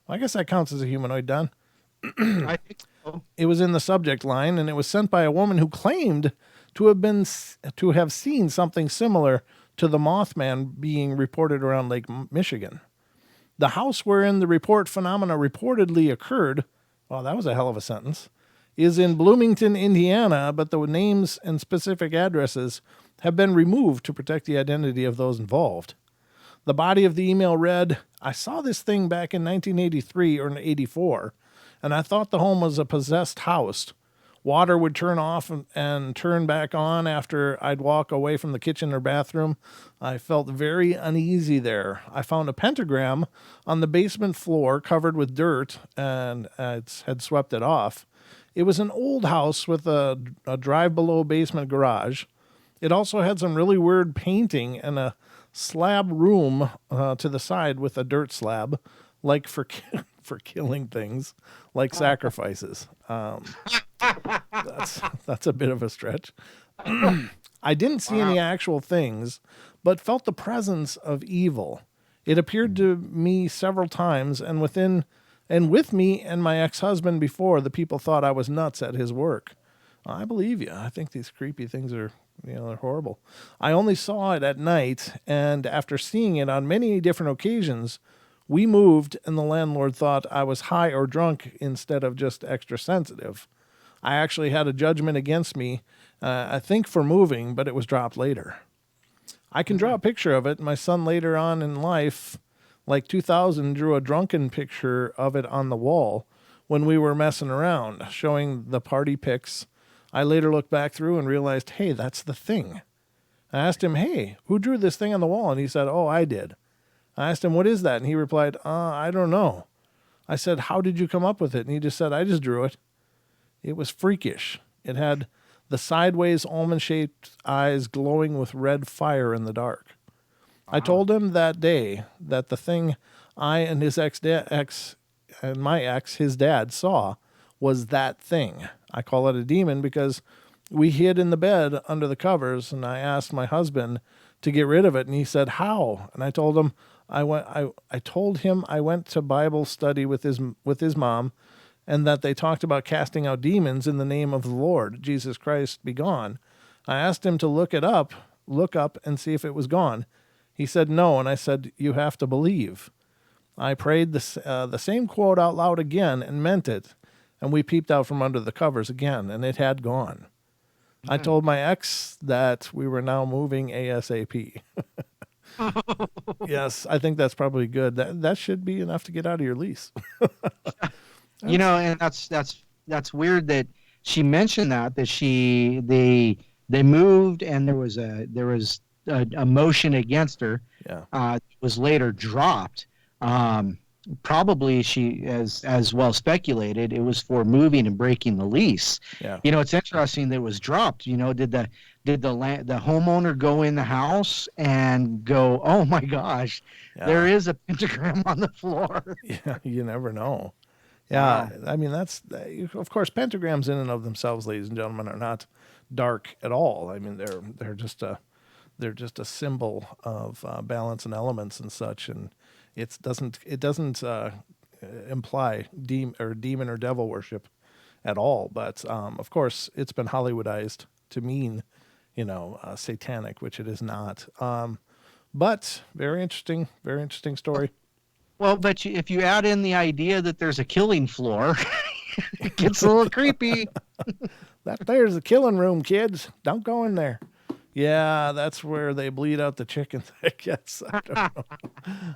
Well, I guess that counts as a humanoid, Don. I think so. It was in the subject line, and it was sent by a woman who claimed to have seen something similar to the Mothman being reported around Lake Michigan. The house wherein the report phenomena reportedly occurred, well, that was a hell of a sentence, is in Bloomington, Indiana, but the names and specific addresses have been removed to protect the identity of those involved. The body of the email read, I saw this thing back in 1983 or 84, and I thought the home was a possessed house. Water would turn off and turn back on after I'd walk away from the kitchen or bathroom. I felt very uneasy there. I found a pentagram on the basement floor covered with dirt, and it had swept it off. It was an old house with a drive-below basement garage. It also had some really weird painting and a slab room to the side with a dirt slab, like for killing things, like sacrifices. That's a bit of a stretch. I didn't see any actual things, but felt the presence of evil. It appeared to me several times, and with me and my ex-husband before, the people thought I was nuts at his work. I believe you. I think these creepy things are, they're horrible. I only saw it at night, and after seeing it on many different occasions, we moved, and the landlord thought I was high or drunk instead of just extra sensitive. I actually had a judgment against me, I think for moving, but it was dropped later. I can draw a picture of it. My son later on in life, like 2000, drew a drunken picture of it on the wall when we were messing around, showing the party pics. I later looked back through and realized, hey, that's the thing. I asked him, hey, who drew this thing on the wall? And he said, oh, I did. I asked him, what is that? And he replied, I don't know. I said, how did you come up with it? And he just said, I just drew it. It was freakish. It had the sideways almond-shaped eyes glowing with red fire in the dark. Wow. I told him that day that the thing I and his my ex, his dad, saw was that thing. I call it a demon because we hid in the bed under the covers, and I asked my husband to get rid of it, and he said, how? And I told him I told him I went to Bible study with his mom, and that they talked about casting out demons in the name of the Lord, Jesus Christ be gone. I asked him to look up and see if it was gone. He said no, and I said, you have to believe. I prayed the same quote out loud again and meant it, and we peeped out from under the covers again, and it had gone. I told my ex that we were now moving ASAP. Yes, I think that's probably good. That should be enough to get out of your lease. And that's weird that she mentioned that they moved and there was a motion against her. Yeah. Was later dropped. Probably she as well speculated it was for moving and breaking the lease. Yeah. It's interesting that it was dropped. Did the homeowner go in the house and go, oh my gosh, there is a pentagram on the floor? Yeah, you never know. Yeah, wow. I mean, of course, pentagrams in and of themselves, ladies and gentlemen, are not dark at all. I mean, they're just a symbol of balance and elements and such, and it doesn't imply demon or devil worship at all. But of course, it's been Hollywoodized to mean, satanic, which it is not. But very interesting story. Well, but if you add in the idea that there's a killing floor, it gets a little creepy. That there's the killing room, kids. Don't go in there. Yeah, that's where they bleed out the chickens, I guess.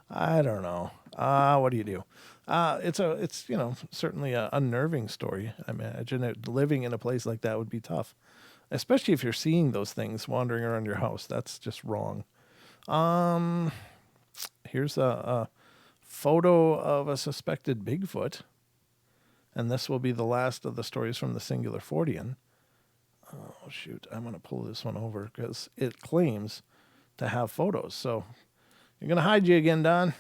I don't know. What do you do? It's certainly an unnerving story. I imagine living in a place like that would be tough, especially if you're seeing those things wandering around your house. That's just wrong. Here's a photo of a suspected Bigfoot, and this will be the last of the stories from the Singular Fortean. Oh, shoot. I'm going to pull this one over because it claims to have photos. So you're going to hide you again, Don.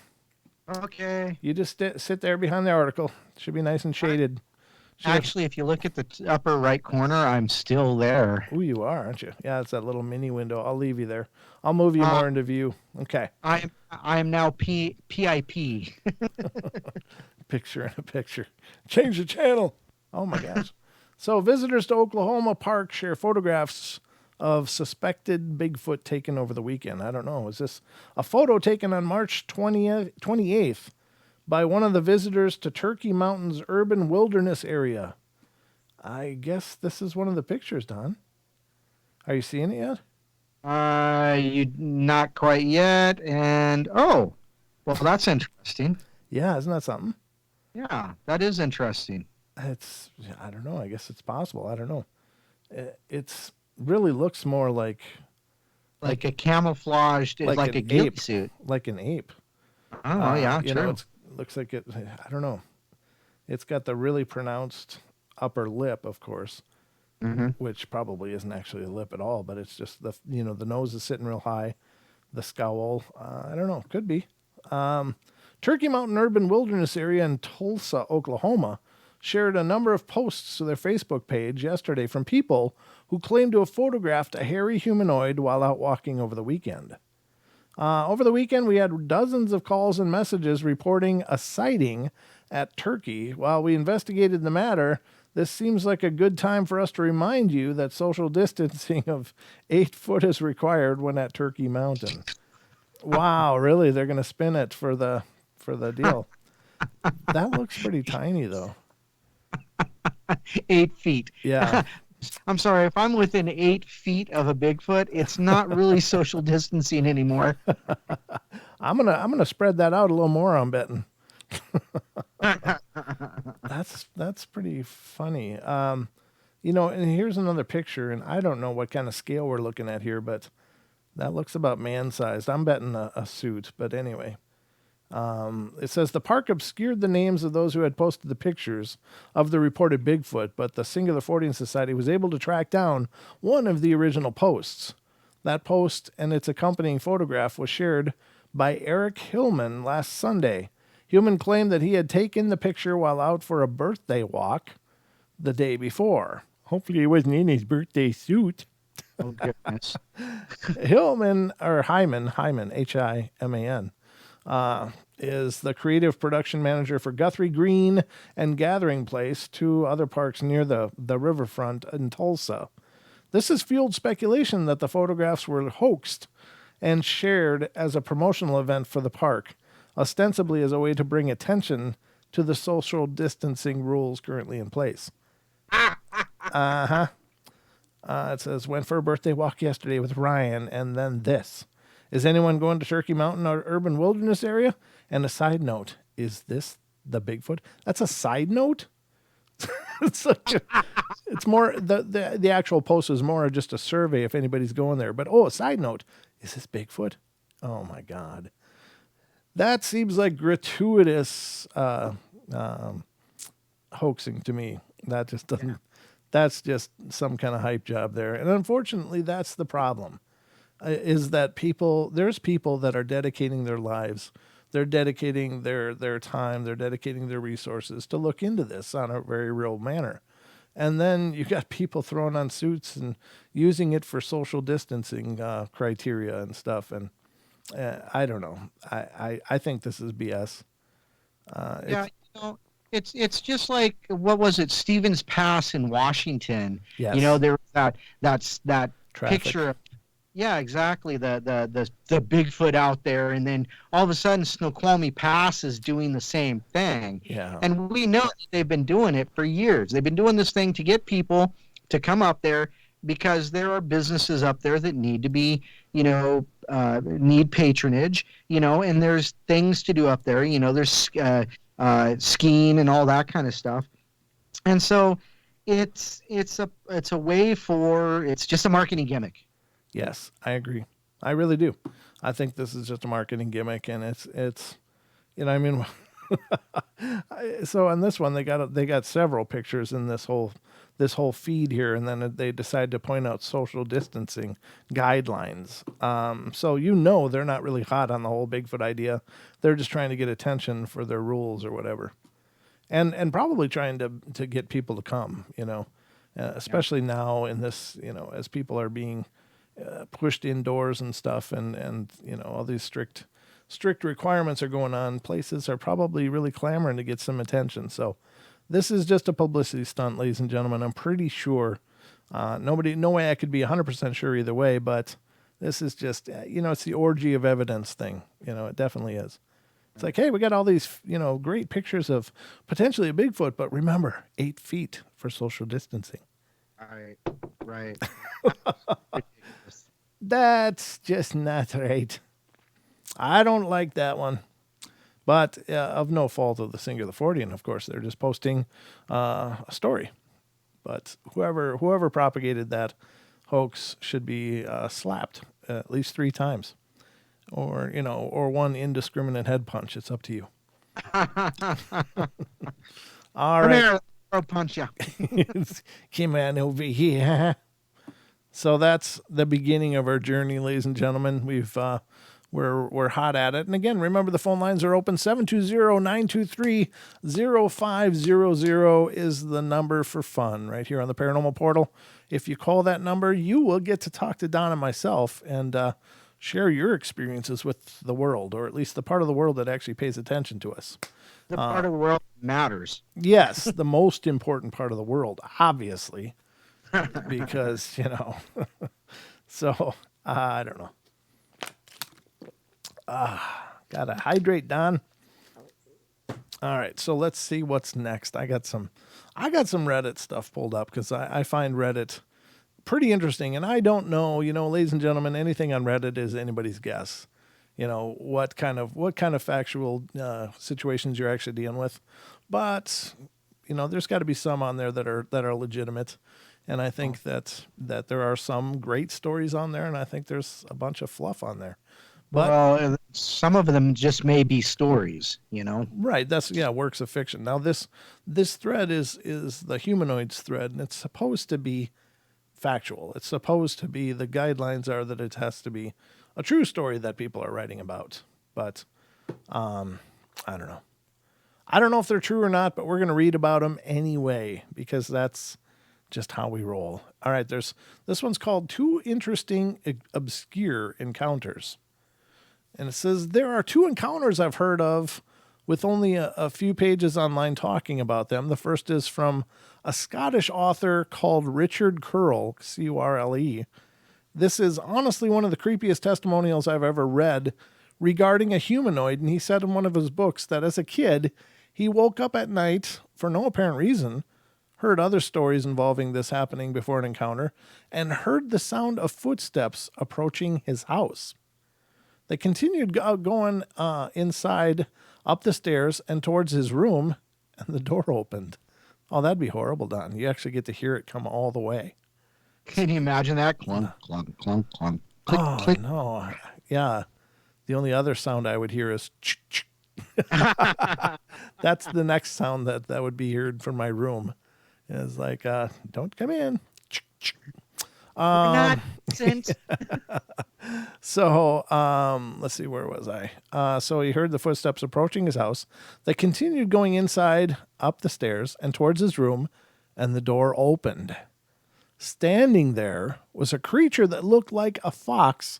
Okay. You just sit there behind the article. It should be nice and shaded. Actually, if you look at the upper right corner, I'm still there. Oh, you are, aren't you? Yeah, it's that little mini window. I'll leave you there. I'll move you more into view. Okay. I am now PIP. Picture in a picture. Change the channel. Oh, my gosh. So visitors to Oklahoma Park share photographs of suspected Bigfoot taken over the weekend. I don't know. Is this a photo taken on March 28th by one of the visitors to Turkey Mountain's urban wilderness area? I guess this is one of the pictures, Don. Are you seeing it yet? You not quite yet, and oh, well, that's interesting. Yeah, isn't that something? Yeah, that is interesting. It's, I don't know. I guess it's possible. I don't know. It's really looks more Like a camouflaged, like like an a ghillie ape, suit. like an ape. Oh, yeah, You know, true. it's looks like it. I don't know. It's got the really pronounced upper lip, of course, Hmm. which probably isn't actually a lip at all, but it's just the nose is sitting real high, the scowl. I don't know. Could be. Turkey Mountain Urban Wilderness Area in Tulsa, Oklahoma, shared a number of posts to their Facebook page yesterday from people who claim to have photographed a hairy humanoid while out walking over the weekend. Over the weekend, we had dozens of calls and messages reporting a sighting at Turkey. While we investigated the matter, this seems like a good time for us to remind you that social distancing of 8 foot is required when at Turkey Mountain. Wow, really? They're going to spin it for the deal. That looks pretty tiny, though. 8 feet. Yeah, I'm sorry, if I'm within 8 feet of a Bigfoot, it's not really social distancing anymore. I'm gonna spread that out a little more. I'm betting. That's pretty funny. And here's another picture, and I don't know what kind of scale we're looking at here, but that looks about man-sized. I'm betting a suit, but anyway. It says the park obscured the names of those who had posted the pictures of the reported Bigfoot, but the Singular Fortean Society was able to track down one of the original posts. That post and its accompanying photograph was shared by Eric Hillman last Sunday. Hillman claimed that he had taken the picture while out for a birthday walk the day before. Hopefully, he wasn't in his birthday suit. Oh, goodness. Hillman, or Hyman, Himan, is the creative production manager for Guthrie Green and Gathering Place, two other parks near the riverfront in Tulsa. This has fueled speculation that the photographs were hoaxed and shared as a promotional event for the park, ostensibly as a way to bring attention to the social distancing rules currently in place. It says, went for a birthday walk yesterday with Ryan, and then this. Is anyone going to Turkey Mountain or Urban Wilderness Area? And a side note, is this the Bigfoot? That's a side note? It's more, the actual post is more just a survey if anybody's going there. But, a side note, is this Bigfoot? Oh, my God. That seems like gratuitous hoaxing to me. That just doesn't, that's just some kind of hype job there. And unfortunately, that's the problem. Is that there's people that are dedicating their lives, they're dedicating their time, they're dedicating their resources to look into this on a very real manner. And then you got people throwing on suits and using it for social distancing criteria and stuff. And I don't know. I think this is BS. Yeah, it's just like what was it, Stevens Pass in Washington? Yes. There was that Traffic. picture of, yeah, exactly, the Bigfoot out there, and then all of a sudden Snoqualmie Pass is doing the same thing. Yeah. And we know that they've been doing it for years. They've been doing this thing to get people to come up there because there are businesses up there that need to be, need patronage, and there's things to do up there. There's skiing and all that kind of stuff. And so it's a way for, it's just a marketing gimmick. Yes, I agree. I really do. I think this is just a marketing gimmick, and it's I mean, so on this one they got several pictures in this whole feed here, and then they decide to point out social distancing guidelines. So they're not really hot on the whole Bigfoot idea. They're just trying to get attention for their rules or whatever, and probably trying to get people to come. Especially now in this, as people are being pushed indoors and stuff, and all these strict requirements are going on. Places are probably really clamoring to get some attention. So this is just a publicity stunt, ladies and gentlemen. I'm pretty sure. No way I could be 100% sure either way, but this is just, it's the orgy of evidence thing. It definitely is. It's like, hey, we got all these, great pictures of potentially a Bigfoot, but remember, 8 feet for social distancing. Right. Right. Ridiculous. That's just not right. I don't like that one. But of no fault of the Singular Fortean, of course. They're just posting a story. But whoever propagated that hoax should be slapped at least 3 times. Or one indiscriminate head punch. It's up to you. All Come right. here, I'll punch you. Come on over here. So that's the beginning of our journey, ladies and gentlemen. We're hot at it. And again, remember the phone lines are open. 720-923-0500 is the number for fun right here on the Paranormal Portal. If you call that number, you will get to talk to Don and myself and share your experiences with the world, or at least the part of the world that actually pays attention to us. The part of the world that matters. Yes, the most important part of the world, obviously, because, so I don't know. Gotta hydrate, Don. All right, so let's see what's next. I got some Reddit stuff pulled up because I find Reddit pretty interesting, and I don't know, ladies and gentlemen, anything on Reddit is anybody's guess. What kind of factual situations you're actually dealing with, but there's got to be some on there that are legitimate, and I think that there are some great stories on there, and I think there's a bunch of fluff on there. But Well, some of them just may be stories, right, that's works of fiction. Now this thread is the Humanoids thread, and it's supposed to be factual. It's supposed to be, the guidelines are that it has to be a true story that people are writing about. But I don't know. I don't know if they're true or not, but we're going to read about them anyway because that's just how we roll. All right, this one's called 2 Interesting Obscure Encounters. And it says, there are 2 encounters I've heard of with only a few pages online talking about them. The first is from a Scottish author called Richard Curle, Curle. This is honestly one of the creepiest testimonials I've ever read regarding a humanoid. And he said in one of his books that as a kid, he woke up at night for no apparent reason, heard other stories involving this happening before an encounter, and heard the sound of footsteps approaching his house. They continued going inside, up the stairs, and towards his room, and the door opened. Oh, that'd be horrible, Don. You actually get to hear it come all the way. Can you imagine that? Clunk, clunk, clunk, clunk. Click, Oh, click. no. Yeah. The only other sound I would hear is that's the next sound that would be heard from my room. It's like, don't come in. Nonsense. So, let's see, where was I? So he heard the footsteps approaching his house. They continued going inside, up the stairs, and towards his room, and the door opened. Standing there was a creature that looked like a fox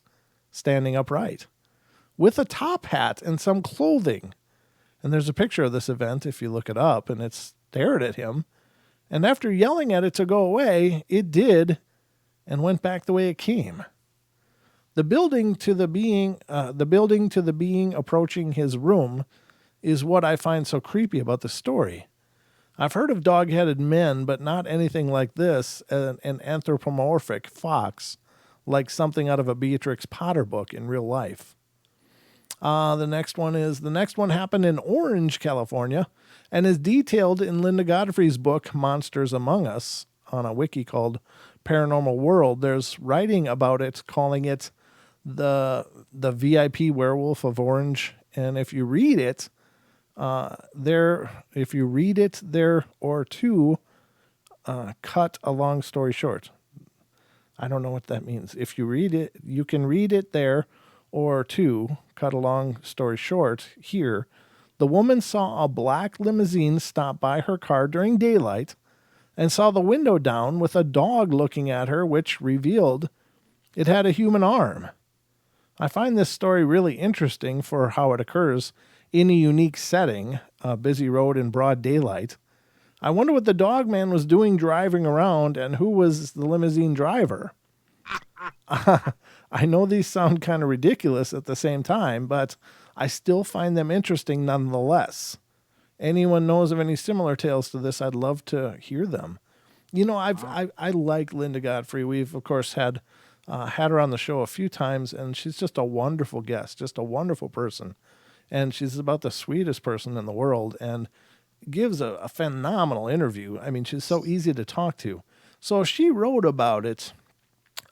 standing upright, with a top hat and some clothing. And there's a picture of this event if you look it up, and it stared at him. And after yelling at it to go away, it did, and went back the way it came. The building to the being approaching his room is what I find so creepy about the story. I've heard of dog-headed men, but not anything like this, an anthropomorphic fox, like something out of a Beatrix Potter book in real life. The next one happened in Orange, California, and is detailed in Linda Godfrey's book, Monsters Among Us, on a wiki called Paranormal World. There's writing about it, calling it the VIP werewolf of Orange. And if you read it, there or two, cut a long story short. I don't know what that means. If you read it, you can read it there or two, cut a long story short. Here, the woman saw a black limousine stop by her car during daylight and saw the window down with a dog looking at her, which revealed it had a human arm. I find this story really interesting for how it occurs in a unique setting, a busy road in broad daylight. I wonder what the dog man was doing driving around and who was the limousine driver. I know these sound kind of ridiculous at the same time, but I still find them interesting nonetheless. Anyone knows of any similar tales to this, I'd love to hear them. You know, I like Linda Godfrey. We've of course had her on the show a few times, and she's just a wonderful guest, just a wonderful person, and she's about the sweetest person in the world, and gives a phenomenal interview. I mean, she's so easy to talk to. So she wrote about it.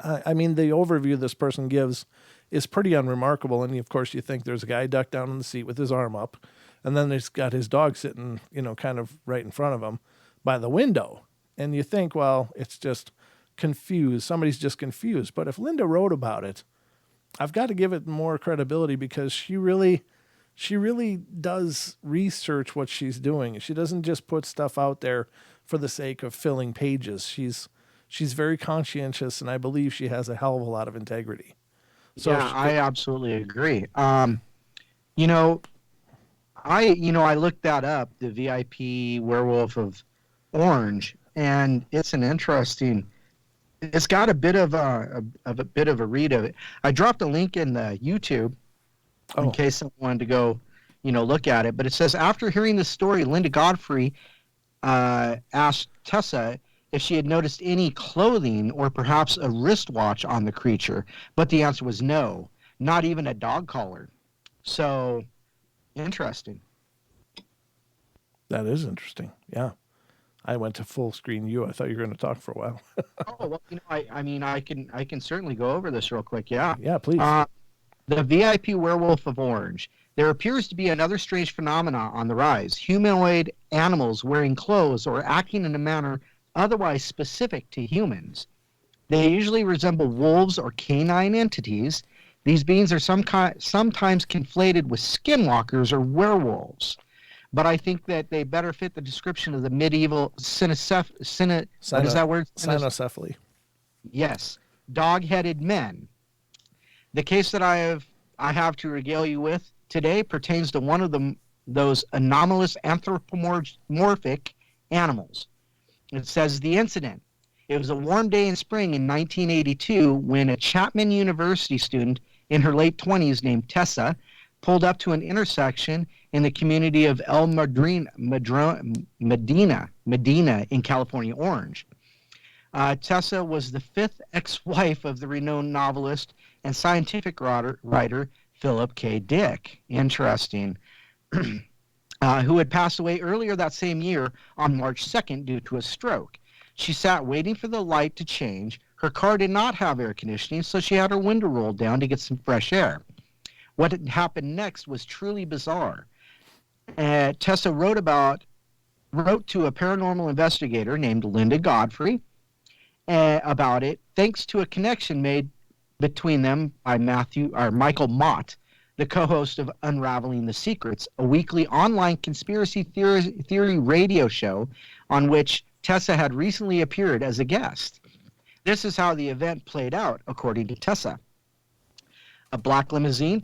I mean, the overview this person gives is pretty unremarkable, and of course, you think there's a guy ducked down in the seat with his arm up, and then he's got his dog sitting, you know, kind of right in front of him by the window. And you think, well, it's just confused. Somebody's just confused. But if Linda wrote about it, I've got to give it more credibility because she really does research what she's doing. She doesn't just put stuff out there for the sake of filling pages. She's very conscientious, and I believe she has a hell of a lot of integrity. So yeah, I absolutely agree. You know, I looked that up, the VIP Werewolf of Orange, and it's an interesting. It's got a bit of a read of it. I dropped a link in the YouTube in case someone wanted to go, look at it. But it says after hearing the story, Linda Godfrey asked Tessa if she had noticed any clothing or perhaps a wristwatch on the creature, but the answer was no, not even a dog collar. So interesting. That is interesting. Yeah. I went to full screen view. I thought you were going to talk for a while. Oh, well, I can certainly go over this real quick. Yeah. Yeah, please. The VIP Werewolf of Orange. There appears to be another strange phenomena on the rise. Humanoid animals wearing clothes or acting in a manner otherwise specific to humans. They usually resemble wolves or canine entities. These beings are sometimes conflated with skinwalkers or werewolves. But I think that they better fit the description of the medieval what is that word? Cynocephaly. Yes, dog-headed men. The case that I have to regale you with today pertains to one of those anomalous anthropomorphic animals. It says the incident. It was a warm day in spring in 1982 when a Chapman University student in her late 20s named Tessa pulled up to an intersection in the community of El Medina in California Orange. Tessa was the fifth ex-wife of the renowned novelist and scientific writer Philip K. Dick. Interesting. Who had passed away earlier that same year on March 2nd due to a stroke. She sat waiting for the light to change. Her car did not have air conditioning, so she had her window rolled down to get some fresh air. What had happened next was truly bizarre. Tessa wrote to a paranormal investigator named Linda Godfrey about it, thanks to a connection made between them by Michael Mott, the co-host of Unraveling the Secrets, a weekly online conspiracy theory radio show on which Tessa had recently appeared as a guest. This is how the event played out, according to Tessa. A black limousine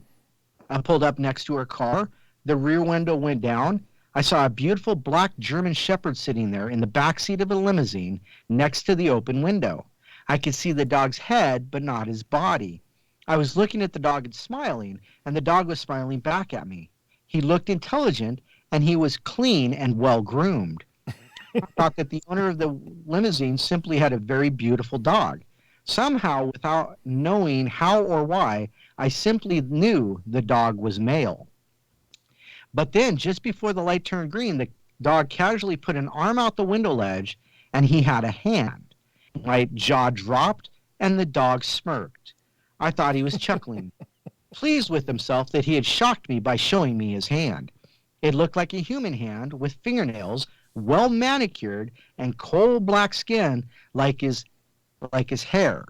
pulled up next to her car. The rear window went down. I saw a beautiful black German Shepherd sitting there in the back seat of a limousine next to the open window. I could see the dog's head, but not his body. I was looking at the dog and smiling, and the dog was smiling back at me. He looked intelligent, and he was clean and well-groomed. I thought that the owner of the limousine simply had a very beautiful dog. Somehow, without knowing how or why, I simply knew the dog was male. But then, just before the light turned green, the dog casually put an arm out the window ledge, and he had a hand. My jaw dropped, and the dog smirked. I thought he was chuckling, pleased with himself that he had shocked me by showing me his hand. It looked like a human hand with fingernails, well manicured, and coal black skin like his hair.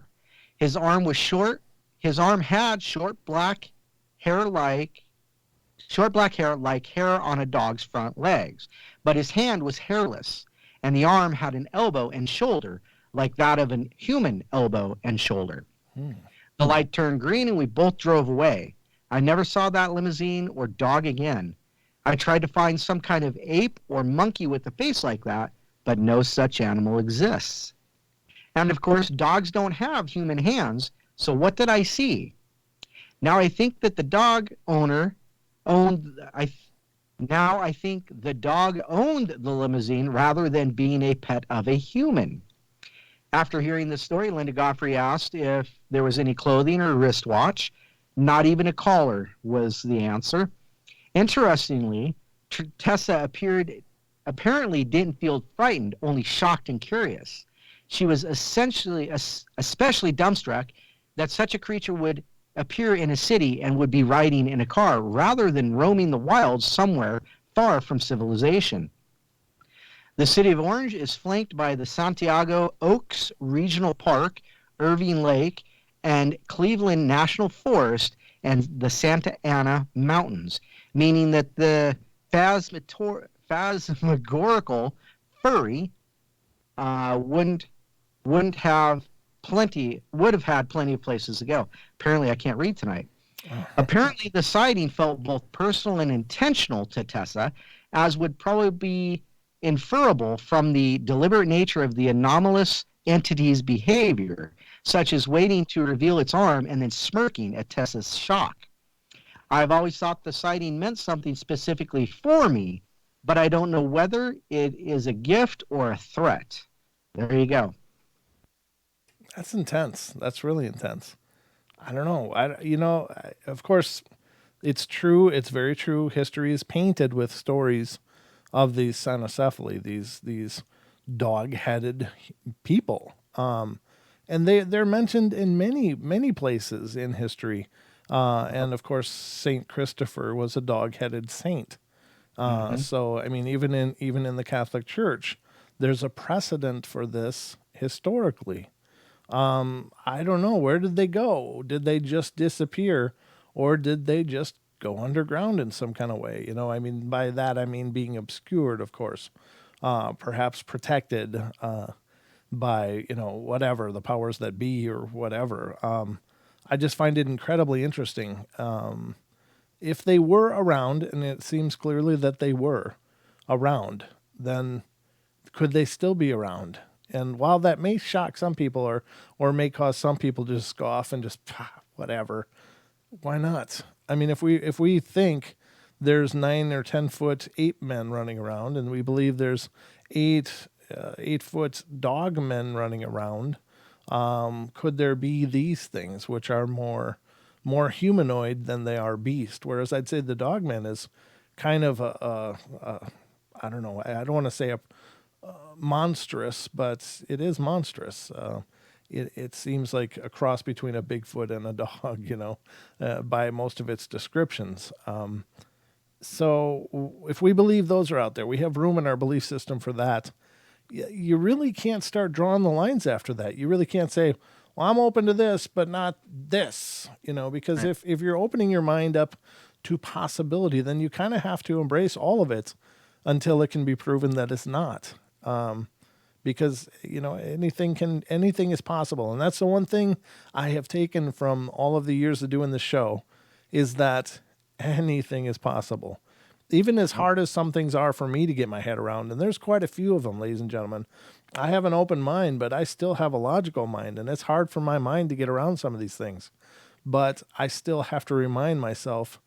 His arm was short. His arm had short black hair like hair on a dog's front legs, but his hand was hairless, and the arm had an elbow and shoulder like that of a human elbow and shoulder. The light turned green, and we both drove away. I never saw that limousine or dog again. I tried to find some kind of ape or monkey with a face like that, but no such animal exists. And of course, dogs don't have human hands, so what did I see? Now I think that the dog owner owned. Now I think the dog owned the limousine rather than being a pet of a human. After hearing the story, Linda Godfrey asked if there was any clothing or wristwatch. Not even a collar was the answer. Interestingly, Tessa apparently didn't feel frightened, only shocked and curious. She was especially dumbstruck that such a creature would appear in a city and would be riding in a car rather than roaming the wilds somewhere far from civilization. The city of Orange is flanked by the Santiago Oaks Regional Park, Irving Lake, and Cleveland National Forest and the Santa Ana Mountains, meaning that the phasmagorical furry would have had plenty of places to go. Apparently, I can't read tonight. Apparently, the sighting felt both personal and intentional to Tessa, as would probably be inferable from the deliberate nature of the anomalous entity's behavior, such as waiting to reveal its arm and then smirking at Tessa's shock. I've always thought the sighting meant something specifically for me, but I don't know whether it is a gift or a threat. There you go. That's intense. That's really intense. I don't know. Of course, it's true. It's very true. History is painted with stories of these cynocephaly, these dog-headed people, and they're mentioned in many places in history. And of course, Saint Christopher was a dog-headed saint. So I mean, even in the Catholic Church, there's a precedent for this historically. I don't know. Where did they go? Did they just disappear, or did they just go underground in some kind of way? I mean, by that I mean being obscured, of course, perhaps protected by whatever the powers that be or whatever. I just find it incredibly interesting. If they were around, and it seems clearly that they were around, then could they still be around? And while that may shock some people or may cause some people to just scoff and just whatever, why not? I mean, if we think there's 9 or 10 foot ape men running around, and we believe there's 8 foot dog men running around, could there be these things which are more humanoid than they are beast? Whereas I'd say the dog man is kind of I don't know. I don't want to say a monstrous, but it is monstrous. It seems like a cross between a Bigfoot and a dog, by most of its descriptions. So if we believe those are out there, we have room in our belief system for that. You really can't start drawing the lines after that. You really can't say, well, I'm open to this, but not this, because if you're opening your mind up to possibility, then you kind of have to embrace all of it until it can be proven that it's not. Because anything is possible. And that's the one thing I have taken from all of the years of doing the show, is that anything is possible. Even as hard as some things are for me to get my head around, and there's quite a few of them, ladies and gentlemen. I have an open mind, but I still have a logical mind, and it's hard for my mind to get around some of these things. But I still have to remind myself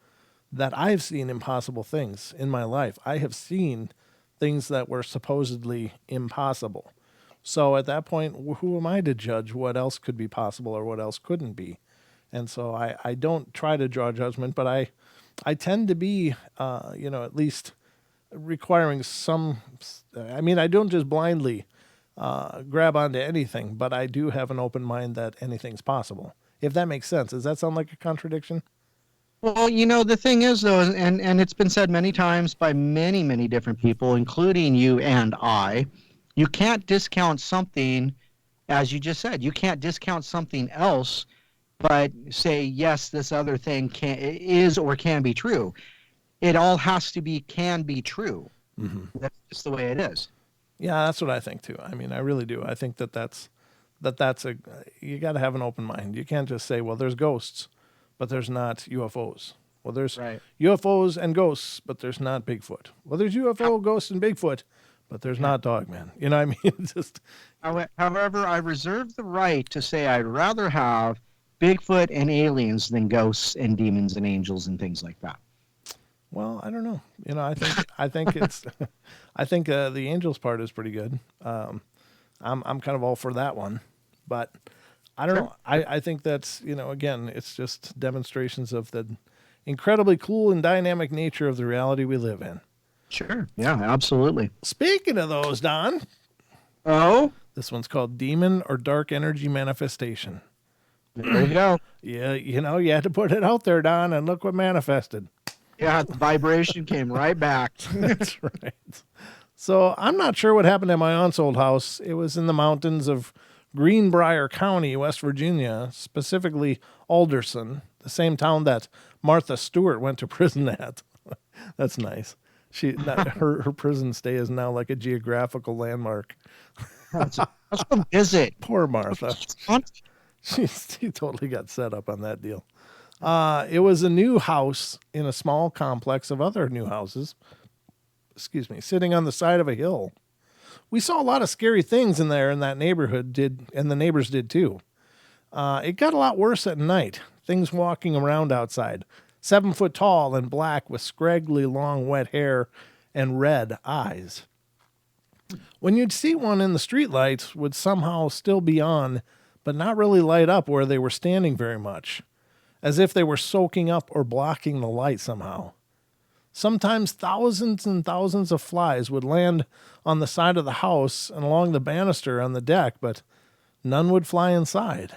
that I've seen impossible things in my life. I have seen things that were supposedly impossible. So at that point, who am I to judge what else could be possible or what else couldn't be? And so I don't try to draw judgment, but I tend to be, at least requiring some. I mean, I don't just blindly grab onto anything, but I do have an open mind that anything's possible. If that makes sense. Does that sound like a contradiction? Well, the thing is, though, and it's been said many times by many, many different people, including you and I, you can't discount something, as you just said, you can't discount something else, but say, yes, this other thing is or can be true. It all has to be, can be true. Mm-hmm. That's just the way it is. Yeah, that's what I think too. I mean, I really do. I think that's you got to have an open mind. You can't just say, well, there's ghosts, but there's not UFOs. Well, there's UFOs and ghosts, but there's not Bigfoot. Well, there's UFO, ghosts, and Bigfoot, but there's not Dogman. You know what I mean? Just. However, I reserve the right to say I'd rather have Bigfoot and aliens than ghosts and demons and angels and things like that. Well, I don't know. I think it's, I think the angels part is pretty good. I'm kind of all for that one, but I don't know. I think that's, again, it's just demonstrations of the incredibly cool and dynamic nature of the reality we live in. Sure. Yeah, absolutely. Speaking of those, Don, Oh, this one's called Demon or Dark Energy Manifestation. there you go. Yeah, you had to put it out there, Don, and look what manifested. Yeah, the vibration came right back. That's right. So I'm not sure what happened at my aunt's old house. It was in the mountains of Greenbrier County, West Virginia, specifically Alderson, the same town that Martha Stewart went to prison at. That's nice. Her prison stay is now like a geographical landmark. Let's go visit. Poor Martha. She totally got set up on that deal. It was a new house in a small complex of other new houses, sitting on the side of a hill. We saw a lot of scary things in that neighborhood, and the neighbors did too. It got a lot worse at night. Things walking around outside, 7 foot tall and black with scraggly long wet hair and red eyes. When you'd see one in the streetlights, would somehow still be on, but not really light up where they were standing very much, as if they were soaking up or blocking the light somehow. Sometimes thousands and thousands of flies would land on the side of the house and along the banister on the deck, but none would fly inside.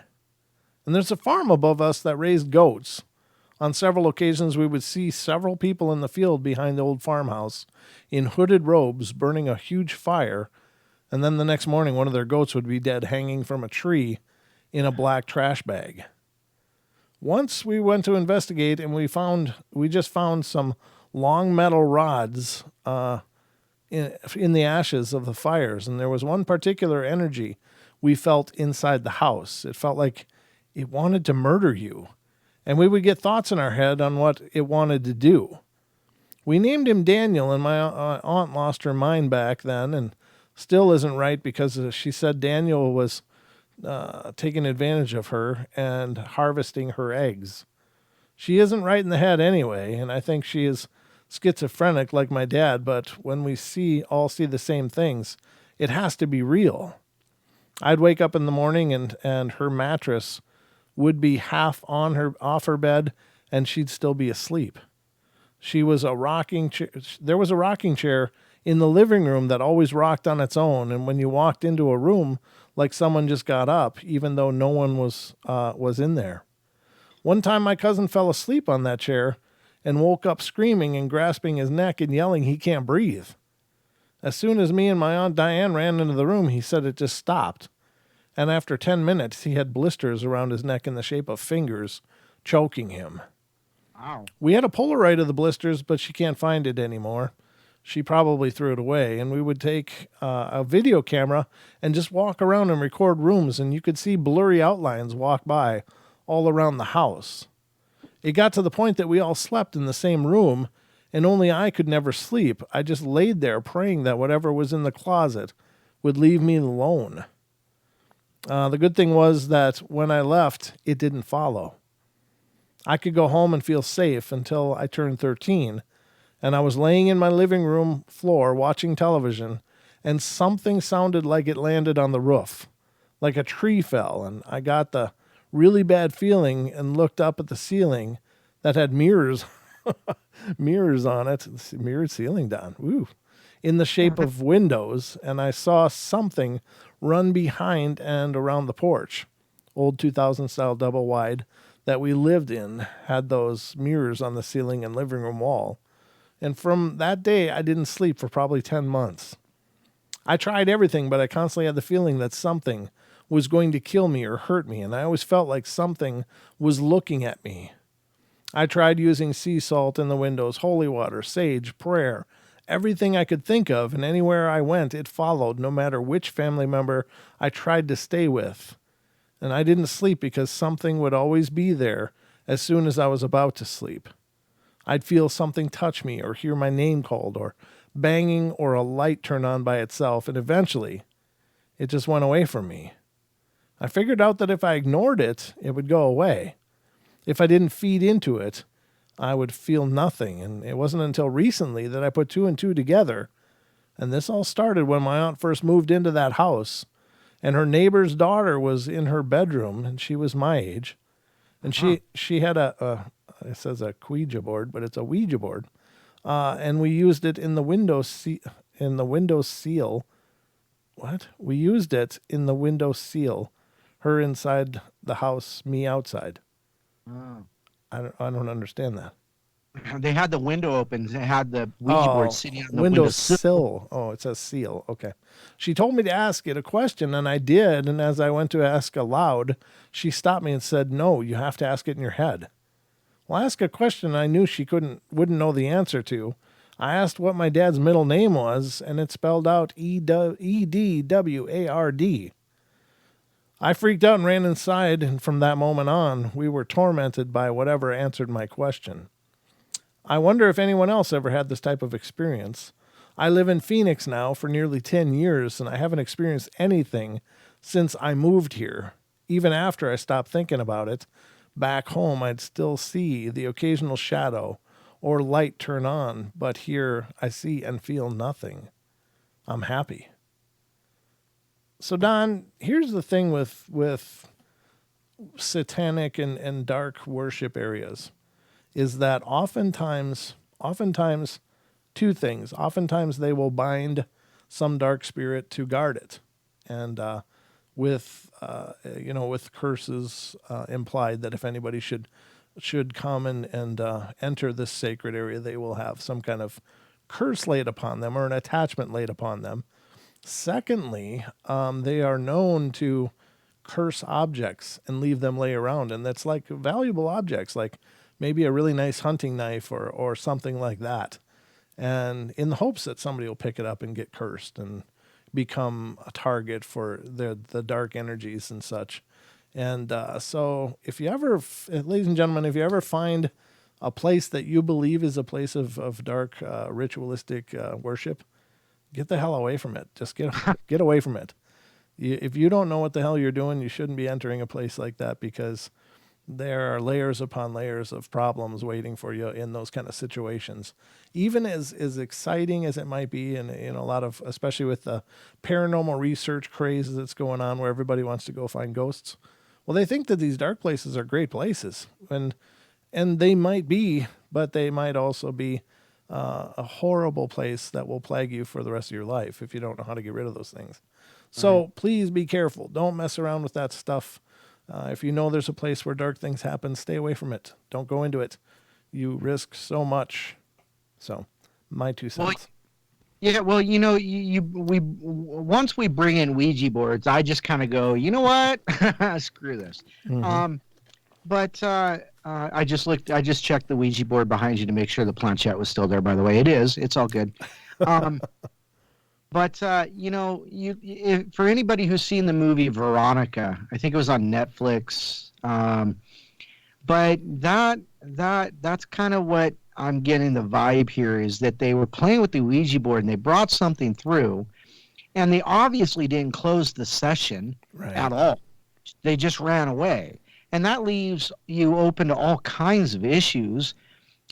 And there's a farm above us that raised goats. On several occasions, we would see several people in the field behind the old farmhouse in hooded robes burning a huge fire, and then the next morning one of their goats would be dead hanging from a tree in a black trash bag. Once we went to investigate, and we just found some long metal rods in the ashes of the fires, and there was one particular energy we felt inside the house. It felt like it wanted to murder you, and we would get thoughts in our head on what it wanted to do. We named him Daniel, and my aunt lost her mind back then, and still isn't right because she said Daniel was taking advantage of her and harvesting her eggs. She isn't right in the head anyway, and I think she is schizophrenic like my dad, but when we all see the same things, it has to be real. I'd wake up in the morning and her mattress would be half off her bed, and she'd still be asleep. There was a rocking chair in the living room that always rocked on its own, and when you walked into a room, like someone just got up, even though no one was in there. One time my cousin fell asleep on that chair and woke up screaming and grasping his neck and yelling he can't breathe. As soon as me and my Aunt Diane ran into the room, he said it just stopped. And after 10 minutes, he had blisters around his neck in the shape of fingers, choking him. Wow. We had a Polaroid of the blisters, but she can't find it anymore. She probably threw it away, and we would take a video camera and just walk around and record rooms, and you could see blurry outlines walk by all around the house. It got to the point that we all slept in the same room, and only I could never sleep. I just laid there praying that whatever was in the closet would leave me alone. The good thing was that when I left, it didn't follow. I could go home and feel safe until I turned 13, and I was laying in my living room floor watching television, and something sounded like it landed on the roof, like a tree fell, and I got the really bad feeling and looked up at the ceiling that had mirrors on it, mirrored ceiling, Don, ooh, in the shape of windows, and I saw something run behind and around the porch. Old 2000 style double wide that we lived in had those mirrors on the ceiling and living room wall. And from that day, I didn't sleep for probably 10 months. I tried everything, but I constantly had the feeling that something was going to kill me or hurt me, and I always felt like something was looking at me. I tried using sea salt in the windows, holy water, sage, prayer, everything I could think of, and anywhere I went, it followed, no matter which family member I tried to stay with. And I didn't sleep because something would always be there as soon as I was about to sleep. I'd feel something touch me or hear my name called or banging or a light turn on by itself, and eventually it just went away from me. I figured out that if I ignored it, it would go away. If I didn't feed into it, I would feel nothing. And it wasn't until recently that I put two and two together. And this all started when my aunt first moved into that house, and her neighbor's daughter was in her bedroom, and she was my age. And she had it says a Ouija board, but it's a Ouija board. And we used it in the window seal. What? We used it in the window seal. Her inside the house, me outside. Oh. I don't understand that. They had the window open. They had the Ouija board sitting on the window sill. Oh, it says seal. Okay. She told me to ask it a question, and I did. And as I went to ask aloud, she stopped me and said, "No, you have to ask it in your head." Well, I asked a question I knew she wouldn't know the answer to. I asked what my dad's middle name was, and it spelled out Edward. I freaked out and ran inside, and from that moment on, we were tormented by whatever answered my question. I wonder if anyone else ever had this type of experience. I live in Phoenix now for nearly 10 years, and I haven't experienced anything since I moved here. Even after I stopped thinking about it, back home I'd still see the occasional shadow or light turn on, but here I see and feel nothing. I'm happy. So, Don, here's the thing with satanic and dark worship areas is that oftentimes two things. Oftentimes they will bind some dark spirit to guard it. And with curses implied that if anybody should come and enter this sacred area, they will have some kind of curse laid upon them or an attachment laid upon them. Secondly, they are known to curse objects and leave them lay around. And that's like valuable objects, like maybe a really nice hunting knife or something like that. And in the hopes that somebody will pick it up and get cursed and become a target for the dark energies and such. And so if you ever, ladies and gentlemen, if you ever find a place that you believe is a place of dark ritualistic worship, get the hell away from it. Just get away from it. If you don't know what the hell you're doing, you shouldn't be entering a place like that, because there are layers upon layers of problems waiting for you in those kind of situations. Even as exciting as it might be, and a lot of, especially with the paranormal research craze that's going on where everybody wants to go find ghosts. Well, they think that these dark places are great places, and they might be, but they might also be a horrible place that will plague you for the rest of your life if you don't know how to get rid of those things. So please be careful. Don't mess around with that stuff. If you know there's a place where dark things happen, stay away from it. Don't go into it. You risk so much. So, my 2 cents. Well, yeah, well, once we bring in Ouija boards, I just kind of go, you know what? Screw this. Mm-hmm. But I just checked the Ouija board behind you to make sure the planchette was still there, by the way. It is. It's all good. But for anybody who's seen the movie Veronica, I think it was on Netflix. But that's kind of what I'm getting the vibe here, is that they were playing with the Ouija board and they brought something through, and they obviously didn't close the session at all. They just ran away. And that leaves you open to all kinds of issues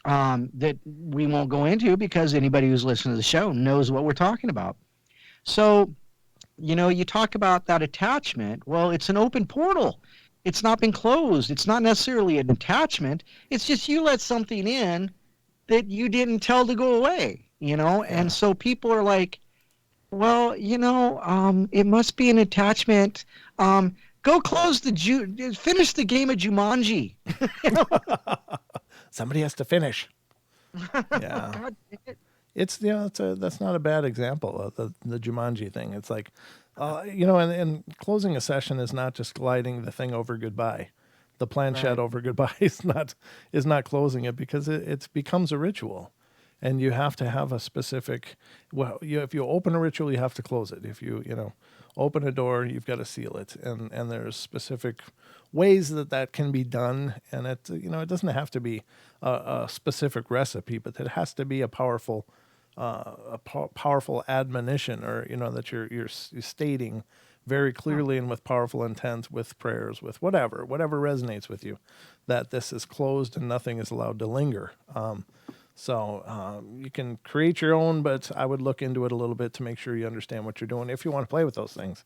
that we won't go into, because anybody who's listening to the show knows what we're talking about. So, you talk about that attachment. Well, it's an open portal. It's not been closed. It's not necessarily an attachment. It's just you let something in that you didn't tell to go away, And so people are like, well, it must be an attachment. Go finish the game of Jumanji. Somebody has to finish. Yeah. God, It's that's not a bad example of the Jumanji thing. It's like, and closing a session is not just gliding the thing over goodbye. The planchette over goodbye is not closing it, because it becomes a ritual, and you have to have a specific. Well, if you open a ritual, you have to close it. If you open a door, you've got to seal it, and there's specific ways that can be done, and it doesn't have to be a specific recipe, but it has to be a powerful admonition, or that you're stating very clearly and with powerful intent, with prayers, with whatever resonates with you, that this is closed and nothing is allowed to linger. So you can create your own, but I would look into it a little bit to make sure you understand what you're doing if you want to play with those things.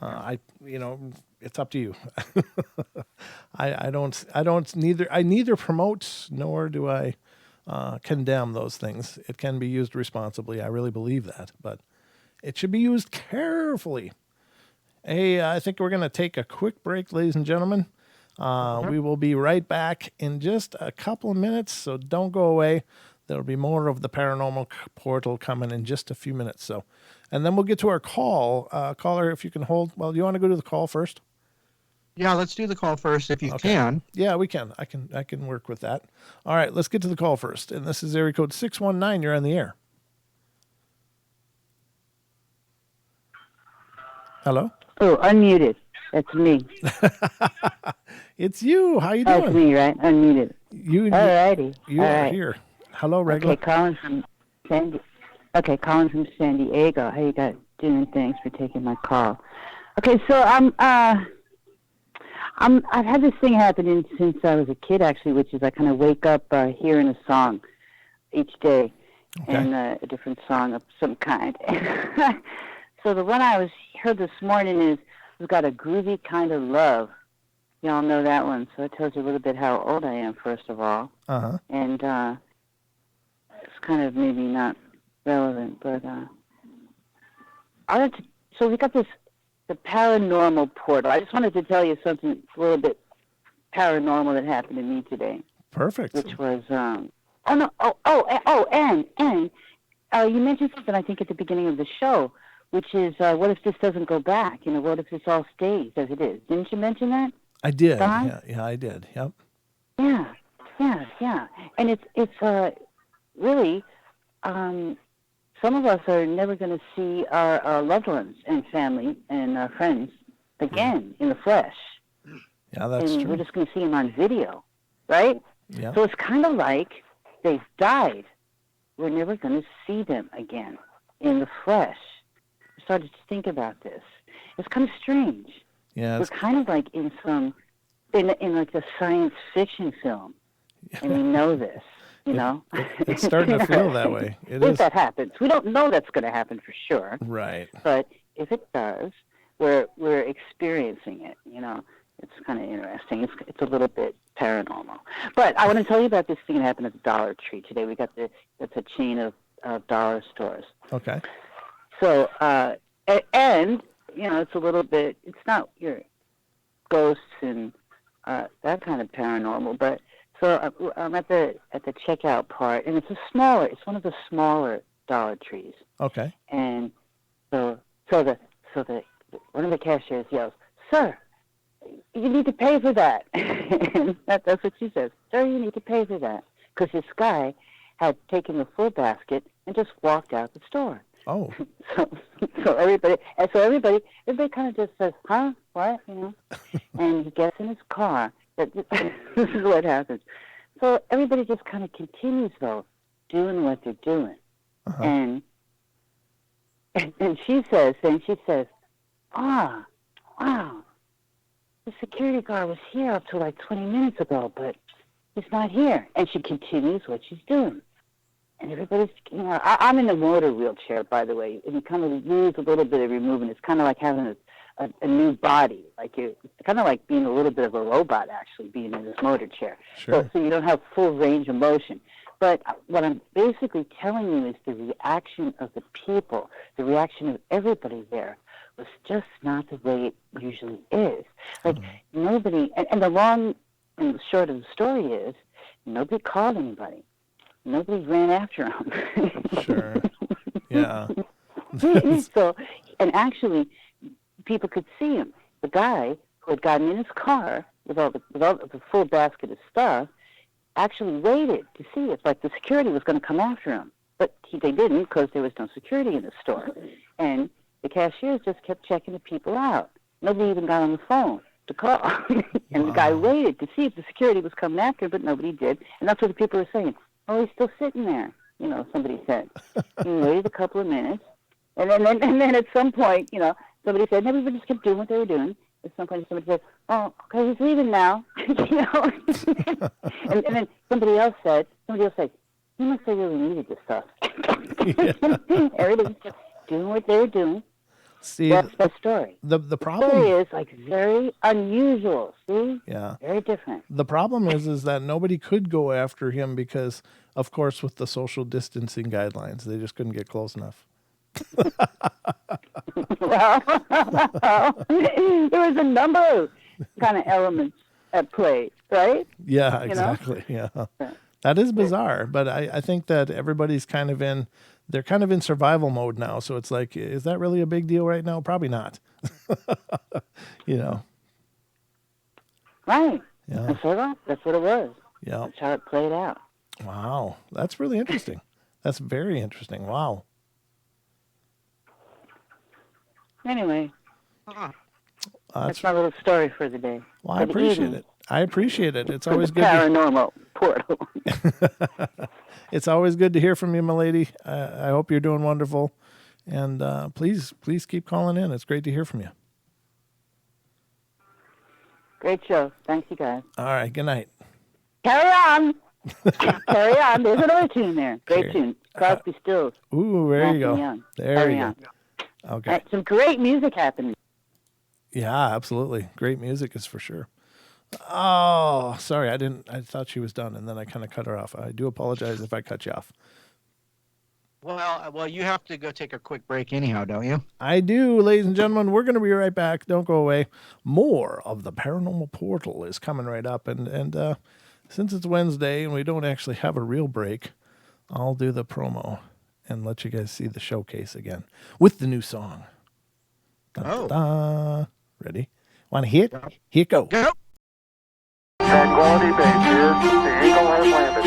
It's up to you. I neither promote nor do I condemn those things. It can be used responsibly. I really believe that, but it should be used carefully. Hey, I think we're going to take a quick break, ladies and gentlemen. We will be right back in just a couple of minutes, so don't go away. There'll be more of the Paranormal Portal coming in just a few minutes. So, and then we'll get to our call. Caller, if you can hold. Well, do you want to go to the call first? Yeah, let's do the call first if you can. Yeah, we can. I can work with that. All right, let's get to the call first. And this is area code 619. You're on the air. Hello? Oh, unmuted. That's me. It's you. How you doing? That's me, right? Unmuted. Alrighty. You are here. Hello, regular. Okay, Colin from San Diego. How you guys doing? Thanks for taking my call. Okay, so I've had this thing happening since I was a kid, actually, which is I kind of wake up hearing a song each day, and a different song of some kind. So the one I heard this morning is "We've Got a Groovy Kind of Love." Y'all know that one, so it tells you a little bit how old I am, first of all. Uh-huh. And it's kind of maybe not relevant, but so we got the Paranormal Portal. I just wanted to tell you something a little bit paranormal that happened to me today. Perfect. Which was and you mentioned something I think at the beginning of the show, which is what if this doesn't go back? What if this all stays as it is? Didn't you mention that? I did. Don? Yeah, I did. Yep. Yeah. And it's really, some of us are never going to see our loved ones and family and friends again in the flesh. Yeah, that's true. We're just going to see them on video, right? Yeah. So it's kind of like they've died. We're never going to see them again in the flesh. I started to think about this. It's kind of strange. Yeah. We're kind of like in like a science fiction film, and we know this. It's starting to feel that way. If that happens, we don't know that's going to happen for sure. Right. But if it does, we're experiencing it. It's kind of interesting. It's a little bit paranormal. But I want to tell you about this thing that happened at the Dollar Tree today. It's a chain of dollar stores. Okay. So and it's a little bit. It's not your ghosts and that kind of paranormal, but. So I'm at the checkout part, and it's one of the smaller Dollar Trees. Okay. And so the one of the cashiers yells, "Sir, you need to pay for that." And that's what she says. "Sir, you need to pay for that," because this guy had taken the full basket and just walked out the store. Oh. So everybody kind of just says, "Huh? What?" And he gets in his car. This is what happens. So everybody just kind of continues, though, doing what they're doing. Uh-huh. And she says, wow, the security guard was here up to like 20 minutes ago, but he's not here. And she continues what she's doing. And everybody's, I'm in a motor wheelchair, by the way, and you kind of lose a little bit of your movement. It's kind of like having a new body. It's kind of like being a little bit of a robot, actually, being in this motor chair. Sure. So you don't have full range of motion. But what I'm basically telling you is the reaction of the people, the reaction of everybody there was just not the way it usually is. Nobody, and the long and the short of the story is, nobody called anybody. Nobody ran after him. Sure. Yeah. So, and actually, people could see him. The guy who had gotten in his car with all the full basket of stuff actually waited to see if the security was going to come after him. But they didn't, because there was no security in the store. And the cashiers just kept checking the people out. Nobody even got on the phone to call. And the guy waited to see if the security was coming after him, but nobody did. And that's what the people were saying. "Oh, he's still sitting there," somebody said. He waited a couple of minutes. And then at some point, somebody said, and everybody just kept doing what they were doing. At some point, somebody said, "Oh, okay, he's leaving now," you know. and then somebody else said, "He must have really needed this stuff." Everybody's just doing what they were doing. See, that's the story. The The problem story is like very unusual. See, yeah, very different. the problem is that nobody could go after him because, of course, with the social distancing guidelines, they just couldn't get close enough. Well, there was a number of kind of elements at play, right? Yeah, exactly. You know? Yeah, that is bizarre, but I think that everybody's they're kind of in survival mode now. So it's like, is that really a big deal right now? Probably not. You know. Right. Yeah. That's what it was. Yeah. That's how it played out. Wow, that's really interesting. That's very interesting. Wow. Anyway, That's that's my little story for the day. Well, I For the appreciate evening. it. I appreciate it. It's always The good. Paranormal Portal. It's always good to hear from you, my lady. I hope you're doing wonderful, and please keep calling in. It's great to hear from you. Great show. Thanks, you guys. All right. Good night. Carry on. Carry on. There's another tune there. Great tune. Crosby, Stills. Ooh, there you go. Young. There Carry you on. go. Okay. Some great music happening. Yeah, absolutely. Great music is for sure. Oh, sorry. I thought she was done, and then I kind of cut her off. I do apologize if I cut you off. Well, you have to go take a quick break anyhow, don't you? I do, ladies and gentlemen. We're going to be right back. Don't go away. More of the Paranormal Portal is coming right up, and since it's Wednesday and we don't actually have a real break, I'll do the promo and let you guys see the showcase again with the new song. Da-da-da. Ready? Want to hit? Yeah. Here it go. Go. Tranquility Base here. The Eagle has landed.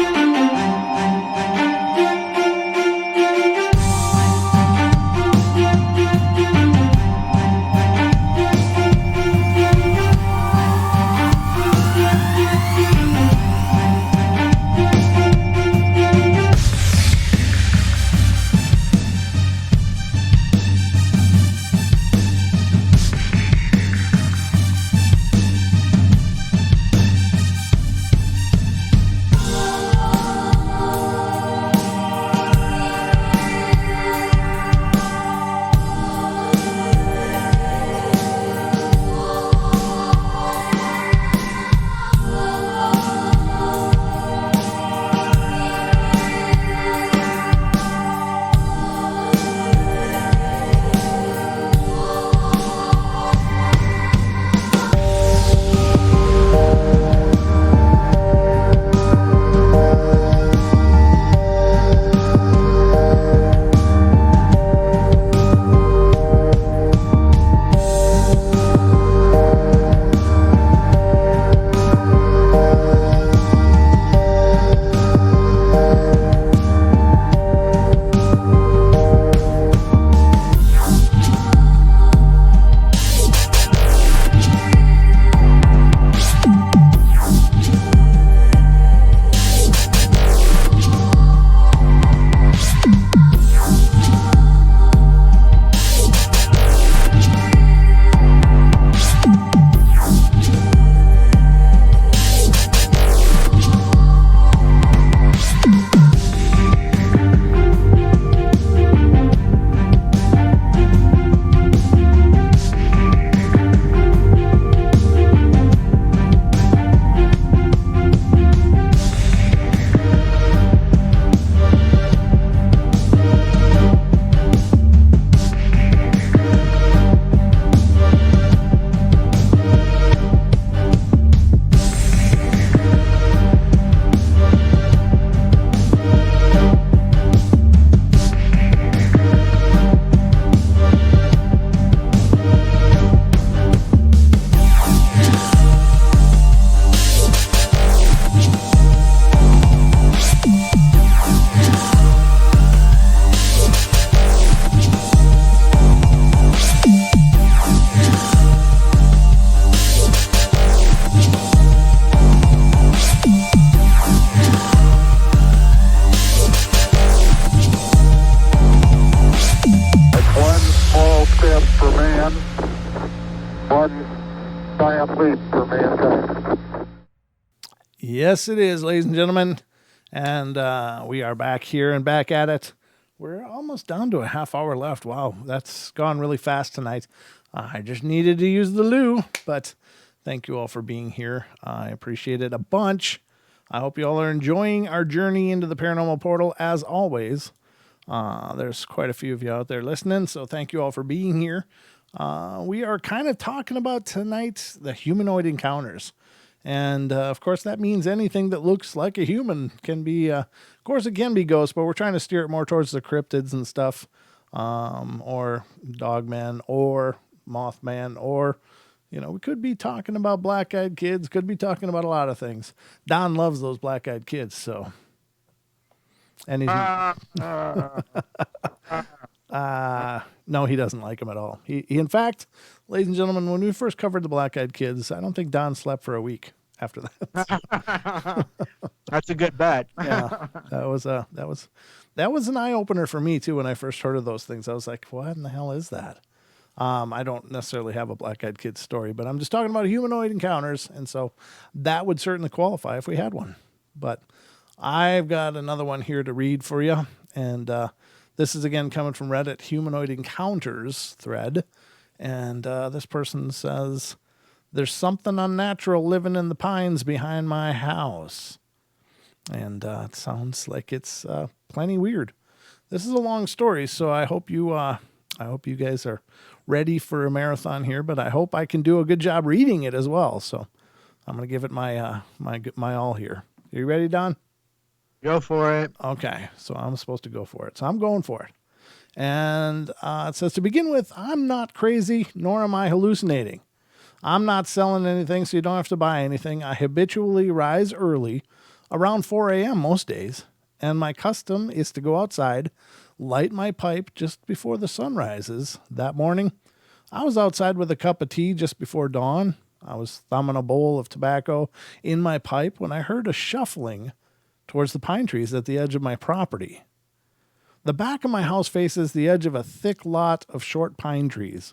sweep for mankind. Yes, it is, ladies and gentlemen. And we are back here and back at it. We're almost down to a half hour left. Wow, that's gone really fast tonight. I just needed to use the loo, but thank you all for being here. I appreciate it a bunch. I hope you all are enjoying our journey into the paranormal portal as always. There's quite a few of you out there listening, so thank you all for being here. We are kind of talking about tonight the humanoid encounters. And, of course, that means anything that looks like a human can be, of course, it can be ghosts, but we're trying to steer it more towards the cryptids and stuff, or Dogman, or Mothman, or, you know, we could be talking about black-eyed kids, could be talking about a lot of things. Don loves those black-eyed kids, so. And he's... no, he doesn't like them at all. He, in fact, ladies and gentlemen, when we first covered the black-eyed kids, I don't think Don slept for a week after that. That's a good bet. Yeah, that was an eye opener for me too when I first heard of those things. I was like, what in the hell is that? I don't necessarily have a black-eyed kid story, but I'm just talking about humanoid encounters, and so that would certainly qualify if we had one. But I've got another one here to read for you, and this is again coming from Reddit Humanoid Encounters thread, and this person says, "There's something unnatural living in the pines behind my house," and it sounds like it's plenty weird. This is a long story, so I hope you guys are ready for a marathon here, but I hope I can do a good job reading it as well. So I'm gonna give it my my all here. Are you ready, Don? Go for it. Okay, so I'm supposed to go for it. So I'm going for it. And it says, to begin with, I'm not crazy, nor am I hallucinating. I'm not selling anything, so you don't have to buy anything. I habitually rise early, around 4 a.m. most days, and my custom is to go outside, light my pipe just before the sun rises. That morning, I was outside with a cup of tea just before dawn. I was thumbing a bowl of tobacco in my pipe when I heard a shuffling towards the pine trees at the edge of my property. The back of my house faces the edge of a thick lot of short pine trees,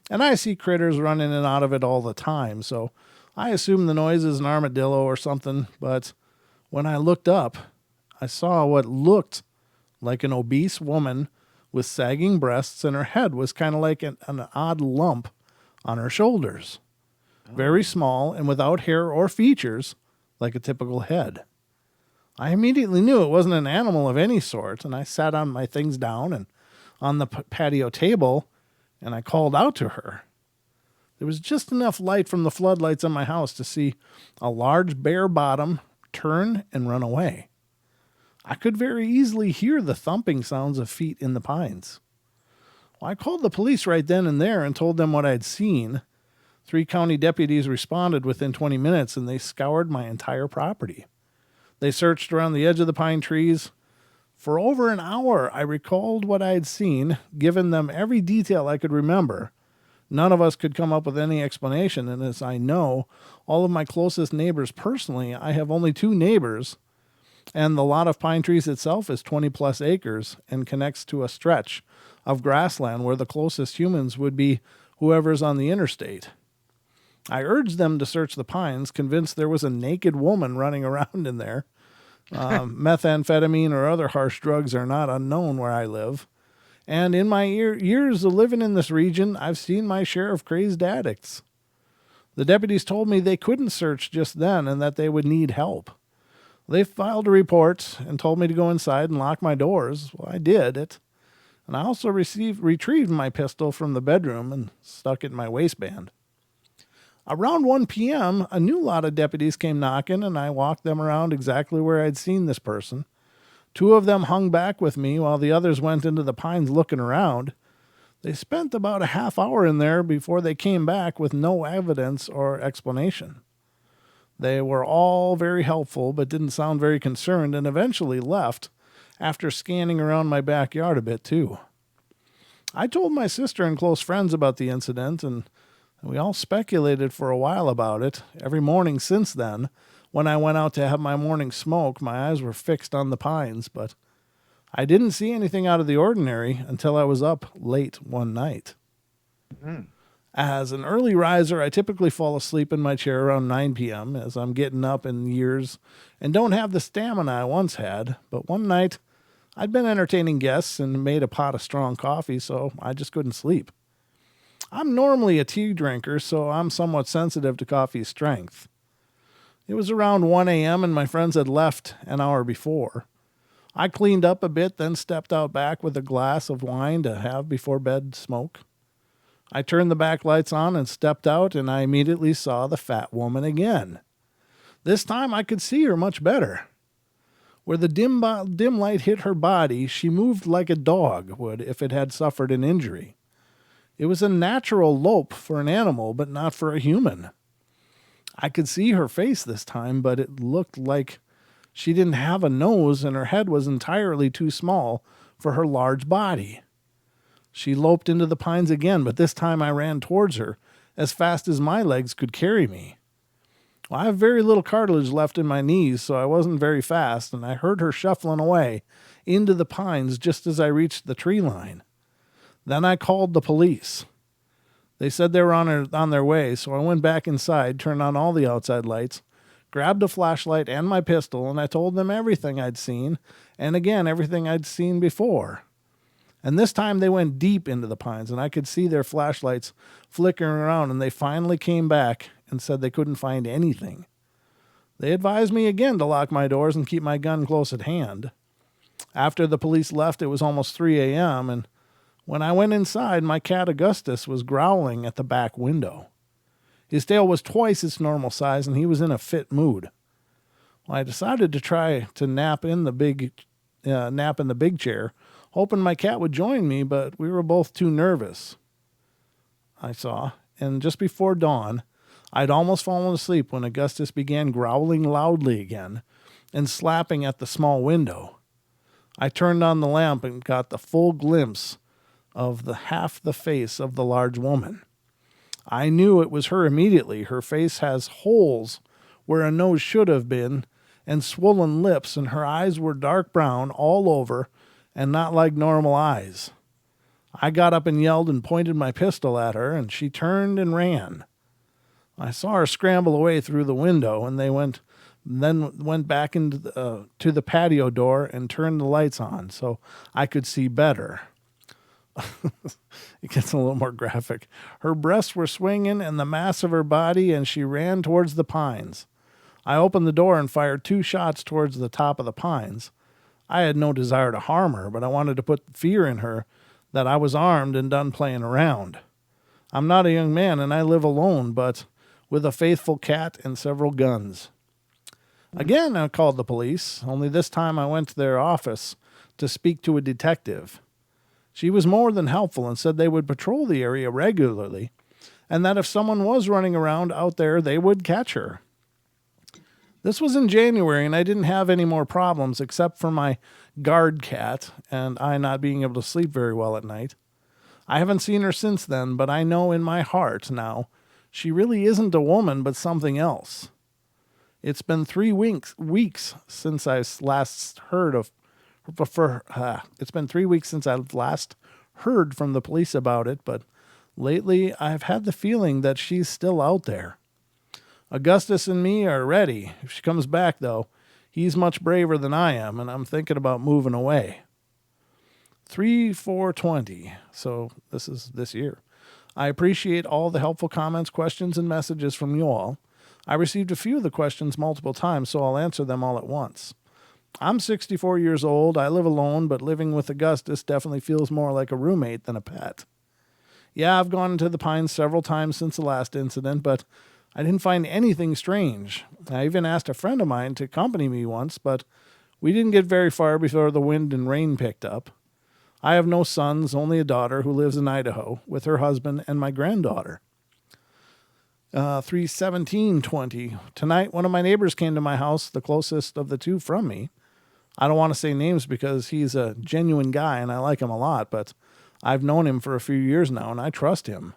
and I see critters running in and out of it all the time, so I assume the noise is an armadillo or something, but when I looked up, I saw what looked like an obese woman with sagging breasts, and her head was kind of like an odd lump on her shoulders. Very small and without hair or features, like a typical head. I immediately knew it wasn't an animal of any sort, and I sat on my things down and on the patio table, and I called out to her. There was just enough light from the floodlights on my house to see a large bare bottom turn and run away. I could very easily hear the thumping sounds of feet in the pines. Well, I called the police right then and there and told them what I'd seen. 3 county deputies responded within 20 minutes, and they scoured my entire property. They searched around the edge of the pine trees. For over an hour, I recalled what I had seen, given them every detail I could remember. None of us could come up with any explanation, and as I know all of my closest neighbors personally, I have only 2 neighbors, and the lot of pine trees itself is 20-plus acres and connects to a stretch of grassland where the closest humans would be whoever's on the interstate. I urged them to search the pines, convinced there was a naked woman running around in there. Methamphetamine or other harsh drugs are not unknown where I live. And in my years of living in this region, I've seen my share of crazed addicts. The deputies told me they couldn't search just then and that they would need help. They filed a report and told me to go inside and lock my doors. Well, I did it. And I also retrieved my pistol from the bedroom and stuck it in my waistband. Around 1 p.m., a new lot of deputies came knocking, and I walked them around exactly where I'd seen this person. 2 of them hung back with me while the others went into the pines looking around. They spent about a half hour in there before they came back with no evidence or explanation. They were all very helpful, but didn't sound very concerned, and eventually left after scanning around my backyard a bit too. I told my sister and close friends about the incident, and we all speculated for a while about it. Every morning since then, when I went out to have my morning smoke, my eyes were fixed on the pines, but I didn't see anything out of the ordinary until I was up late one night. As an early riser, I typically fall asleep in my chair around 9 p.m. as I'm getting up in years and don't have the stamina I once had. But one night, I'd been entertaining guests and made a pot of strong coffee, so I just couldn't sleep. I'm normally a tea drinker, so I'm somewhat sensitive to coffee's strength. It was around 1 a.m. and my friends had left an hour before. I cleaned up a bit, then stepped out back with a glass of wine to have before bed smoke. I turned the back lights on and stepped out, and I immediately saw the fat woman again. This time I could see her much better. Where the dim light hit her body, she moved like a dog would if it had suffered an injury. It was a natural lope for an animal, but not for a human. I could see her face this time, but it looked like she didn't have a nose, and her head was entirely too small for her large body. She loped into the pines again, but this time I ran towards her as fast as my legs could carry me. Well, I have very little cartilage left in my knees, so I wasn't very fast, and I heard her shuffling away into the pines just as I reached the tree line. Then I called the police. They said they were on their way, so I went back inside, turned on all the outside lights, grabbed a flashlight and my pistol, and I told them everything I'd seen, and again everything I'd seen before. And this time they went deep into the pines, and I could see their flashlights flickering around, and they finally came back and said they couldn't find anything. They advised me again to lock my doors and keep my gun close at hand. After the police left, it was almost 3 a.m., and when I went inside, my cat Augustus was growling at the back window. His tail was twice its normal size, and he was in a fit mood. Well, I decided to try to nap in the big chair, hoping my cat would join me, but we were both too nervous, I saw. And just before dawn, I'd almost fallen asleep when Augustus began growling loudly again and slapping at the small window. I turned on the lamp and got the full glimpse of half the face of the large woman. I knew it was her immediately. Her face has holes where a nose should have been and swollen lips, and her eyes were dark brown all over and not like normal eyes. I got up and yelled and pointed my pistol at her, and she turned and ran. I saw her scramble away through the window, and then went back into to the patio door and turned the lights on so I could see better. It gets a little more graphic. Her breasts were swinging and the mass of her body, and she ran towards the pines. I opened the door and fired 2 shots towards the top of the pines. I had no desire to harm her, but I wanted to put fear in her that I was armed and done playing around. I'm not a young man, and I live alone, but with a faithful cat and several guns. Again, I called the police, only this time I went to their office to speak to a detective. She was more than helpful and said they would patrol the area regularly, and that if someone was running around out there, they would catch her. This was in January, and I didn't have any more problems except for my guard cat and I not being able to sleep very well at night. I haven't seen her since then, but I know in my heart now she really isn't a woman but something else. It's been 3 weeks since I last heard of it's been 3 weeks since I last heard from the police about it, but lately I've had the feeling that she's still out there. Augustus and me are ready. If she comes back, though, he's much braver than I am, and I'm thinking about moving away. 3/4/20. So this is this year. I appreciate all the helpful comments, questions, and messages from you all. I received a few of the questions multiple times, so I'll answer them all at once. I'm 64 years old. I live alone, but living with Augustus definitely feels more like a roommate than a pet. Yeah, I've gone into the pines several times since the last incident, but I didn't find anything strange. I even asked a friend of mine to accompany me once, but we didn't get very far before the wind and rain picked up. I have no sons, only a daughter who lives in Idaho with her husband and my granddaughter. 3/17/20. Tonight, one of my neighbors came to my house, the closest of the two from me. I don't want to say names because he's a genuine guy and I like him a lot, but I've known him for a few years now and I trust him.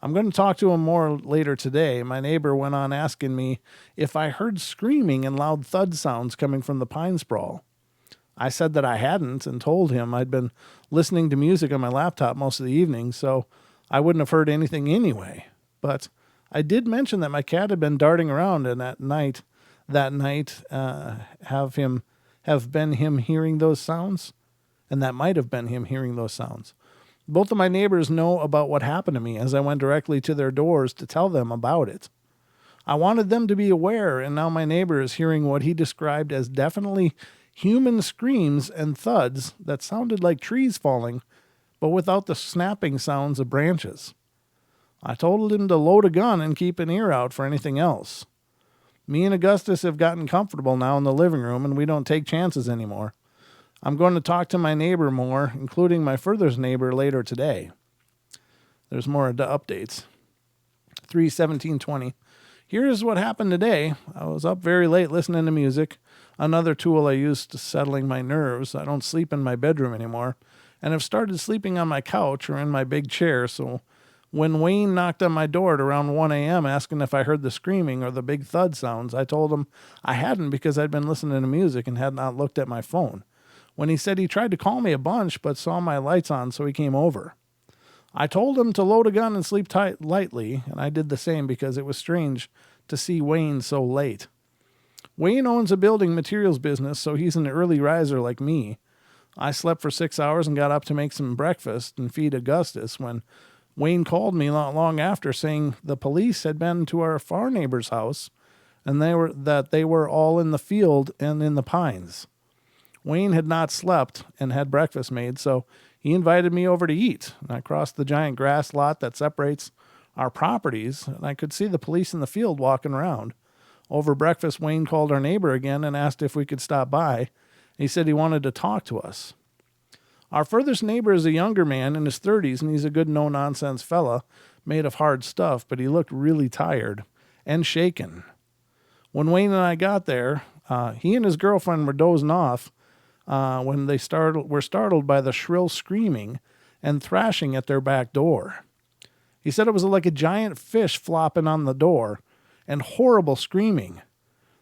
I'm going to talk to him more later today. My neighbor went on asking me if I heard screaming and loud thud sounds coming from the pine sprawl. I said that I hadn't and told him I'd been listening to music on my laptop most of the evening, so I wouldn't have heard anything anyway. But I did mention that my cat had been darting around, and that night have been him hearing those sounds, and that might have been him hearing those sounds. Both of my neighbors know about what happened to me, as I went directly to their doors to tell them about it. I wanted them to be aware, and now my neighbor is hearing what he described as definitely human screams and thuds that sounded like trees falling, but without the snapping sounds of branches. I told him to load a gun and keep an ear out for anything else. Me and Augustus have gotten comfortable now in the living room, and we don't take chances anymore. I'm going to talk to my neighbor more, including my furthest neighbor, later today. There's more updates. 3/17/20. Here's what happened today. I was up very late listening to music, another tool I use to settling my nerves. I don't sleep in my bedroom anymore, and have started sleeping on my couch or in my big chair, so when Wayne knocked on my door at around 1 a.m. asking if I heard the screaming or the big thud sounds, I told him I hadn't because I'd been listening to music and had not looked at my phone. When he said he tried to call me a bunch but saw my lights on, so he came over. I told him to load a gun and sleep lightly, and I did the same because it was strange to see Wayne so late. Wayne owns a building materials business, so he's an early riser like me. I slept for 6 hours and got up to make some breakfast and feed Augustus when Wayne called me not long after saying the police had been to our far neighbor's house and they were all in the field and in the pines. Wayne had not slept and had breakfast made, so he invited me over to eat. And I crossed the giant grass lot that separates our properties, and I could see the police in the field walking around. Over breakfast, Wayne called our neighbor again and asked if we could stop by. He said he wanted to talk to us. Our furthest neighbor is a younger man in his 30s, and he's a good no-nonsense fella, made of hard stuff, but he looked really tired and shaken. When Wayne and I got there, he and his girlfriend were dozing off when they were startled by the shrill screaming and thrashing at their back door. He said it was like a giant fish flopping on the door and horrible screaming.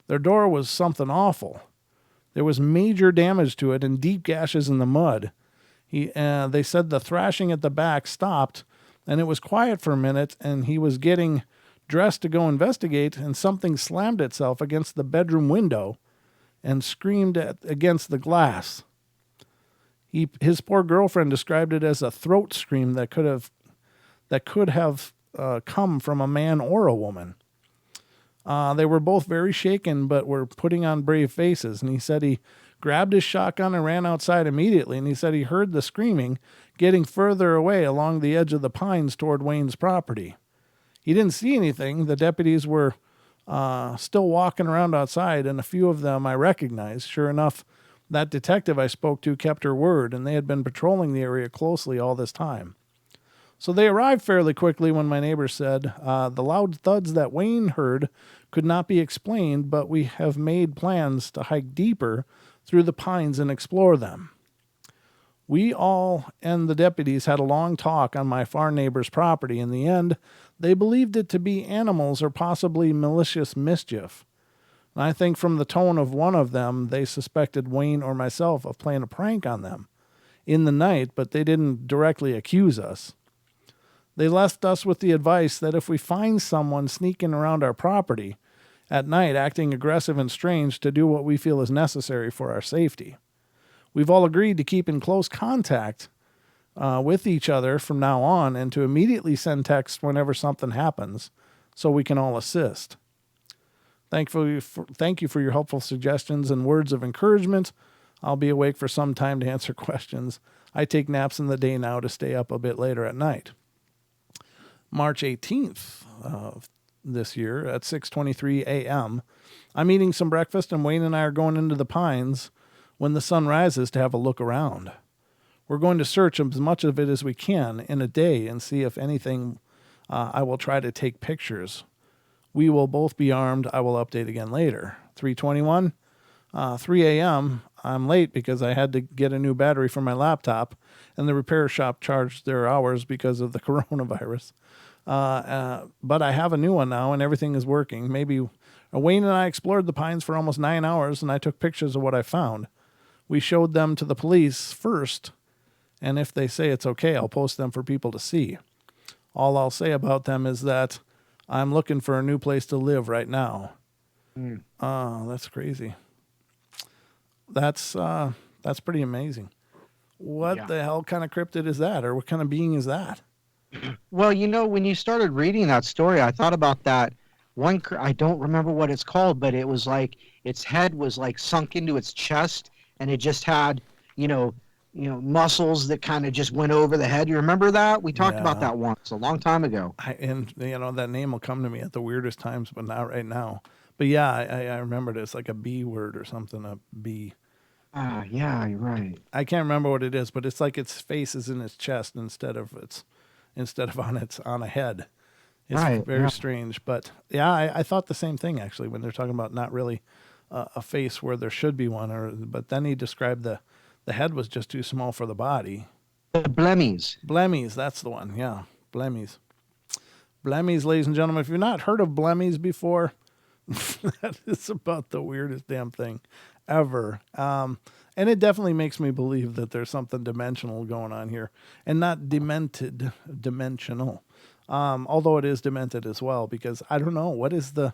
Their door was something awful. There was major damage to it and deep gashes in the mud. They said the thrashing at the back stopped, and it was quiet for a minute, and he was getting dressed to go investigate, and something slammed itself against the bedroom window and screamed against the glass. His poor girlfriend described it as a throat scream that could have come from a man or a woman. They were both very shaken, but were putting on brave faces, and he said he grabbed his shotgun and ran outside immediately, and he said he heard the screaming getting further away along the edge of the pines toward Wayne's property. He didn't see anything. The deputies were still walking around outside, and a few of them I recognized. Sure enough, that detective I spoke to kept her word, and they had been patrolling the area closely all this time. So they arrived fairly quickly when my neighbor said, the loud thuds that Wayne heard could not be explained, but we have made plans to hike deeper through the pines and explore them. We all and the deputies had a long talk on my far neighbor's property. In the end, they believed it to be animals or possibly malicious mischief. And I think from the tone of one of them, they suspected Wayne or myself of playing a prank on them in the night, but they didn't directly accuse us. They left us with the advice that if we find someone sneaking around our property at night, acting aggressive and strange, to do what we feel is necessary for our safety. We've all agreed to keep in close contact with each other from now on and to immediately send texts whenever something happens so we can all assist. Thank you for your helpful suggestions and words of encouragement. I'll be awake for some time to answer questions. I take naps in the day now to stay up a bit later at night. March 18th of this year at 6:23 a.m. I'm eating some breakfast, and Wayne and I are going into the pines when the sun rises to have a look around. We're going to search as much of it as we can in a day and see if anything. I will try to take pictures. We will both be armed. I will update again later. 3:21, 3 a.m. I'm late because I had to get a new battery for my laptop, and the repair shop charged their hours because of the coronavirus. But I have a new one now, and everything is working. Maybe Wayne and I explored the pines for almost 9 hours, and I took pictures of what I found. We showed them to the police first, and if they say it's okay, I'll post them for people to see. All I'll say about them is that I'm looking for a new place to live right now. Oh, that's crazy. That's pretty amazing. What Yeah. the hell kind of cryptid is that, or what kind of being is that? Well, when you started reading that story, I thought about that one. I don't remember what it's called, but it was like its head was like sunk into its chest, and it just had, you know, muscles that kind of just went over the head. You remember that? We talked about Yeah. that once a long time ago. And that name will come to me at the weirdest times, but not right now. But yeah, I remember it. It's like a B word or something. A B. Ah, yeah, you're right. I can't remember what it is, but it's like its face is in its chest instead of on a head. It's Right, very yeah. strange. But yeah, I thought the same thing actually when they're talking about not really a face where there should be one. But then he described the head was just too small for the body. The Blemmies. Blemmies, that's the one. Yeah, Blemmies. Blemmies, ladies and gentlemen. If you've not heard of Blemmies before, that is about the weirdest damn thing ever. And it definitely makes me believe that there's something dimensional going on here, and not dimensional. Although it is demented as well, because I don't know what is the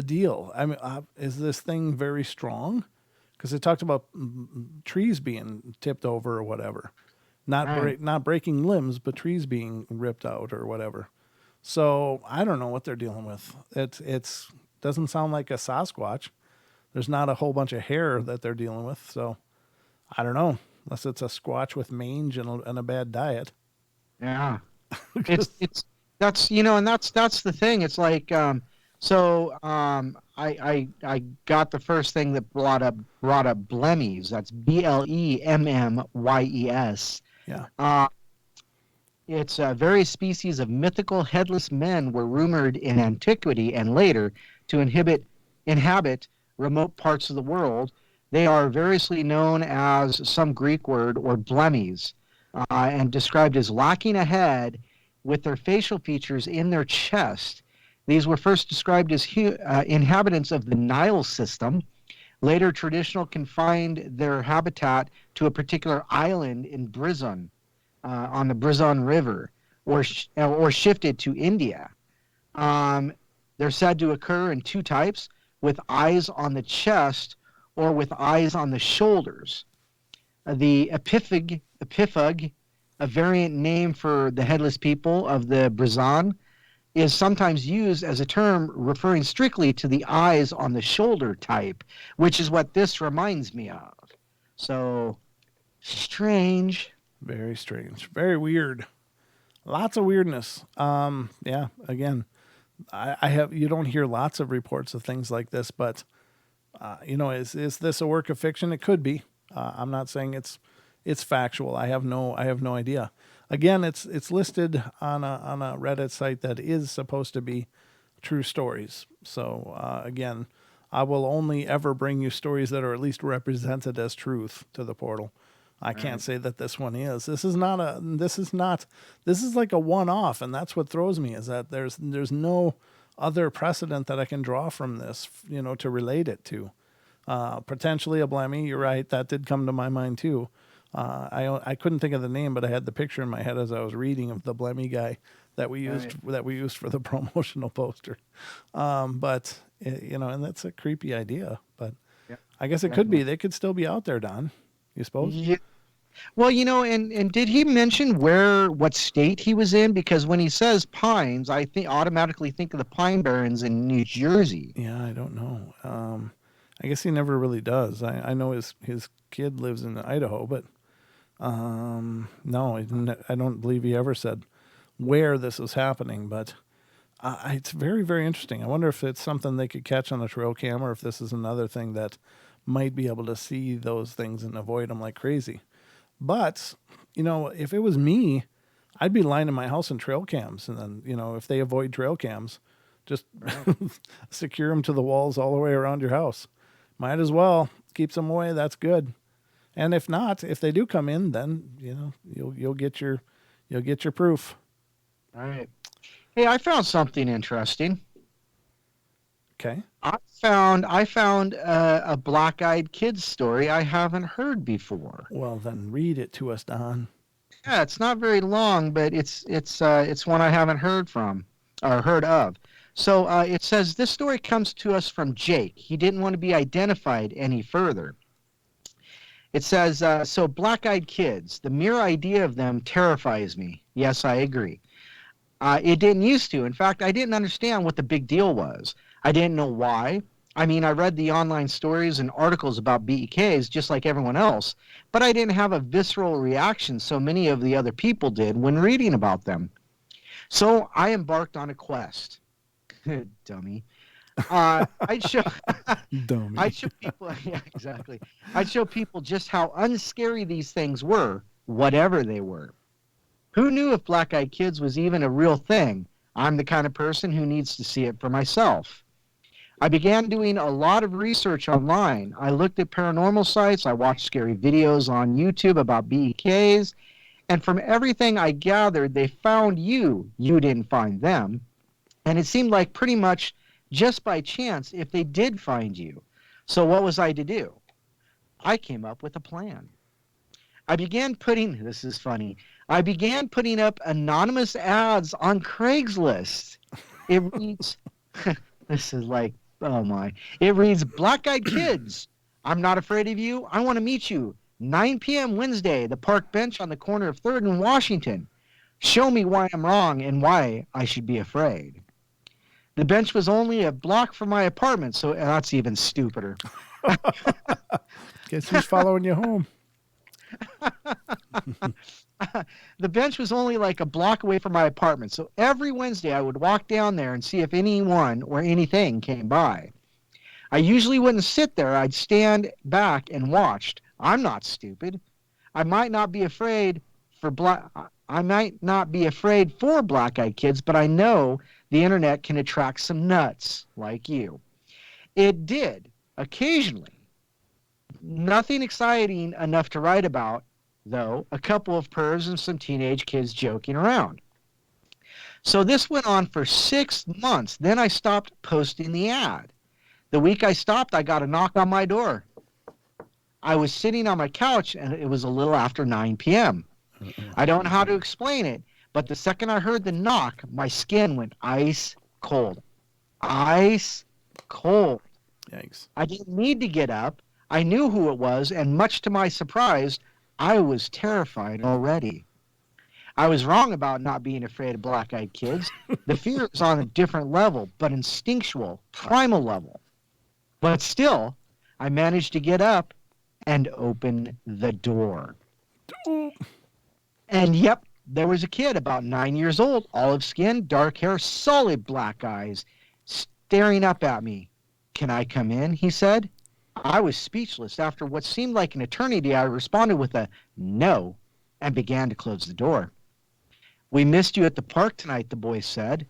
deal. I mean, is this thing very strong? Because it talked about trees being tipped over or whatever, Right. not breaking limbs, but trees being ripped out or whatever. So I don't know what they're dealing with. It's doesn't sound like a Sasquatch. There's not a whole bunch of hair that they're dealing with. So I don't know, unless it's a squatch with mange and a bad diet. Yeah. It's that's and that's the thing. It's like I got the first thing that brought up Blemmies. That's Blemmies. Yeah. It's various species of mythical headless men were rumored in antiquity and later to inhabit remote parts of the world. They are variously known as some Greek word or Blemmies, and described as lacking a head with their facial features in their chest. These were first described as inhabitants of the Nile system. Later, traditional confined their habitat to a particular island in Brizon, on the Brizon River, or shifted to India. They're said to occur in two types, with eyes on the chest or with eyes on the shoulders. The epiphug, a variant name for the headless people of the Brizon, is sometimes used as a term referring strictly to the eyes on the shoulder type, which is what this reminds me of. So, strange. Very strange. Very weird. Lots of weirdness. Yeah, again, you don't hear lots of reports of things like this, but is this a work of fiction? It could be. I'm not saying it's factual. I have no idea. Again, it's listed on a Reddit site that is supposed to be true stories. So again, I will only ever bring you stories that are at least represented as truth to the portal. I can't say that this one is. This is like a one-off, and that's what throws me, is that there's no other precedent that I can draw from this, to relate it to. Potentially a Blemmy, you're right, that did come to my mind too. I couldn't think of the name, but I had the picture in my head as I was reading of the Blemmy guy that we used for the promotional poster. But and that's a creepy idea, but Yeah, I guess it could be. They could still be out there, Don. You suppose? Yeah. Well, and did he mention what state he was in? Because when he says pines, I automatically think of the Pine Barrens in New Jersey. Yeah, I don't know. I guess he never really does. I know his kid lives in Idaho, but no, I don't believe he ever said where this is happening. But it's very, very interesting. I wonder if it's something they could catch on a trail cam, or if this is another thing that might be able to see those things and avoid them like crazy. But, if it was me, I'd be lining my house in trail cams. And then, if they avoid trail cams, just secure them to the walls all the way around your house. Might as well. Keeps them away. That's good. And if not, if they do come in, then, you'll get your proof. All right. Hey, I found something interesting. Okay. I found a black-eyed kid story I haven't heard before. Well, then read it to us, Don. Yeah, it's not very long, but it's one I haven't heard from or heard of. So it says this story comes to us from Jake. He didn't want to be identified any further. It says, so black-eyed kids, the mere idea of them terrifies me. Yes, I agree. It didn't used to. In fact, I didn't understand what the big deal was. I didn't know why. I mean, I read the online stories and articles about BEKs just like everyone else, but I didn't have a visceral reaction so many of the other people did when reading about them. So I embarked on a quest. Dummy. I'd show Dummy. I'd show people yeah, exactly. I'd show people just how unscary these things were, whatever they were. Who knew if black-eyed kids was even a real thing? I'm the kind of person who needs to see it for myself. I began doing a lot of research online. I looked at paranormal sites, I watched scary videos on YouTube about BEKs, and from everything I gathered, they found you. You didn't find them. And it seemed like pretty much just by chance if they did find you. So what was I to do? I came up with a plan. This is funny, I began putting up anonymous ads on Craigslist. It reads, this is like, oh my, it reads, black-eyed kids, I'm not afraid of you. I want to meet you. 9 p.m. Wednesday, the park bench on the corner of 3rd and Washington. Show me why I'm wrong and why I should be afraid. The bench was only a block from my apartment, so that's even stupider. Guess who's following you home? The bench was only like a block away from my apartment, so every Wednesday I would walk down there and see if anyone or anything came by. I usually wouldn't sit there. I'd stand back and watched. I'm not stupid. I might not be afraid for black-eyed kids, but I know the internet can attract some nuts like you. It did, occasionally. Nothing exciting enough to write about, though, a couple of pervs and some teenage kids joking around. So this went on for 6 months. Then I stopped posting the ad. The week I stopped, I got a knock on my door. I was sitting on my couch, and it was a little after 9 p.m. I don't know how to explain it, but the second I heard the knock, my skin went ice cold. Ice cold. Yikes. I didn't need to get up. I knew who it was, and much to my surprise, I was terrified already. I was wrong about not being afraid of black-eyed kids. The fear is on a different level, but instinctual, primal level. But still, I managed to get up and open the door. And yep, there was a kid about 9 years old, olive skin, dark hair, solid black eyes, staring up at me. Can I come in? He said. I was speechless. After what seemed like an eternity, I responded with a no and began to close the door. We missed you at the park tonight, the boy said.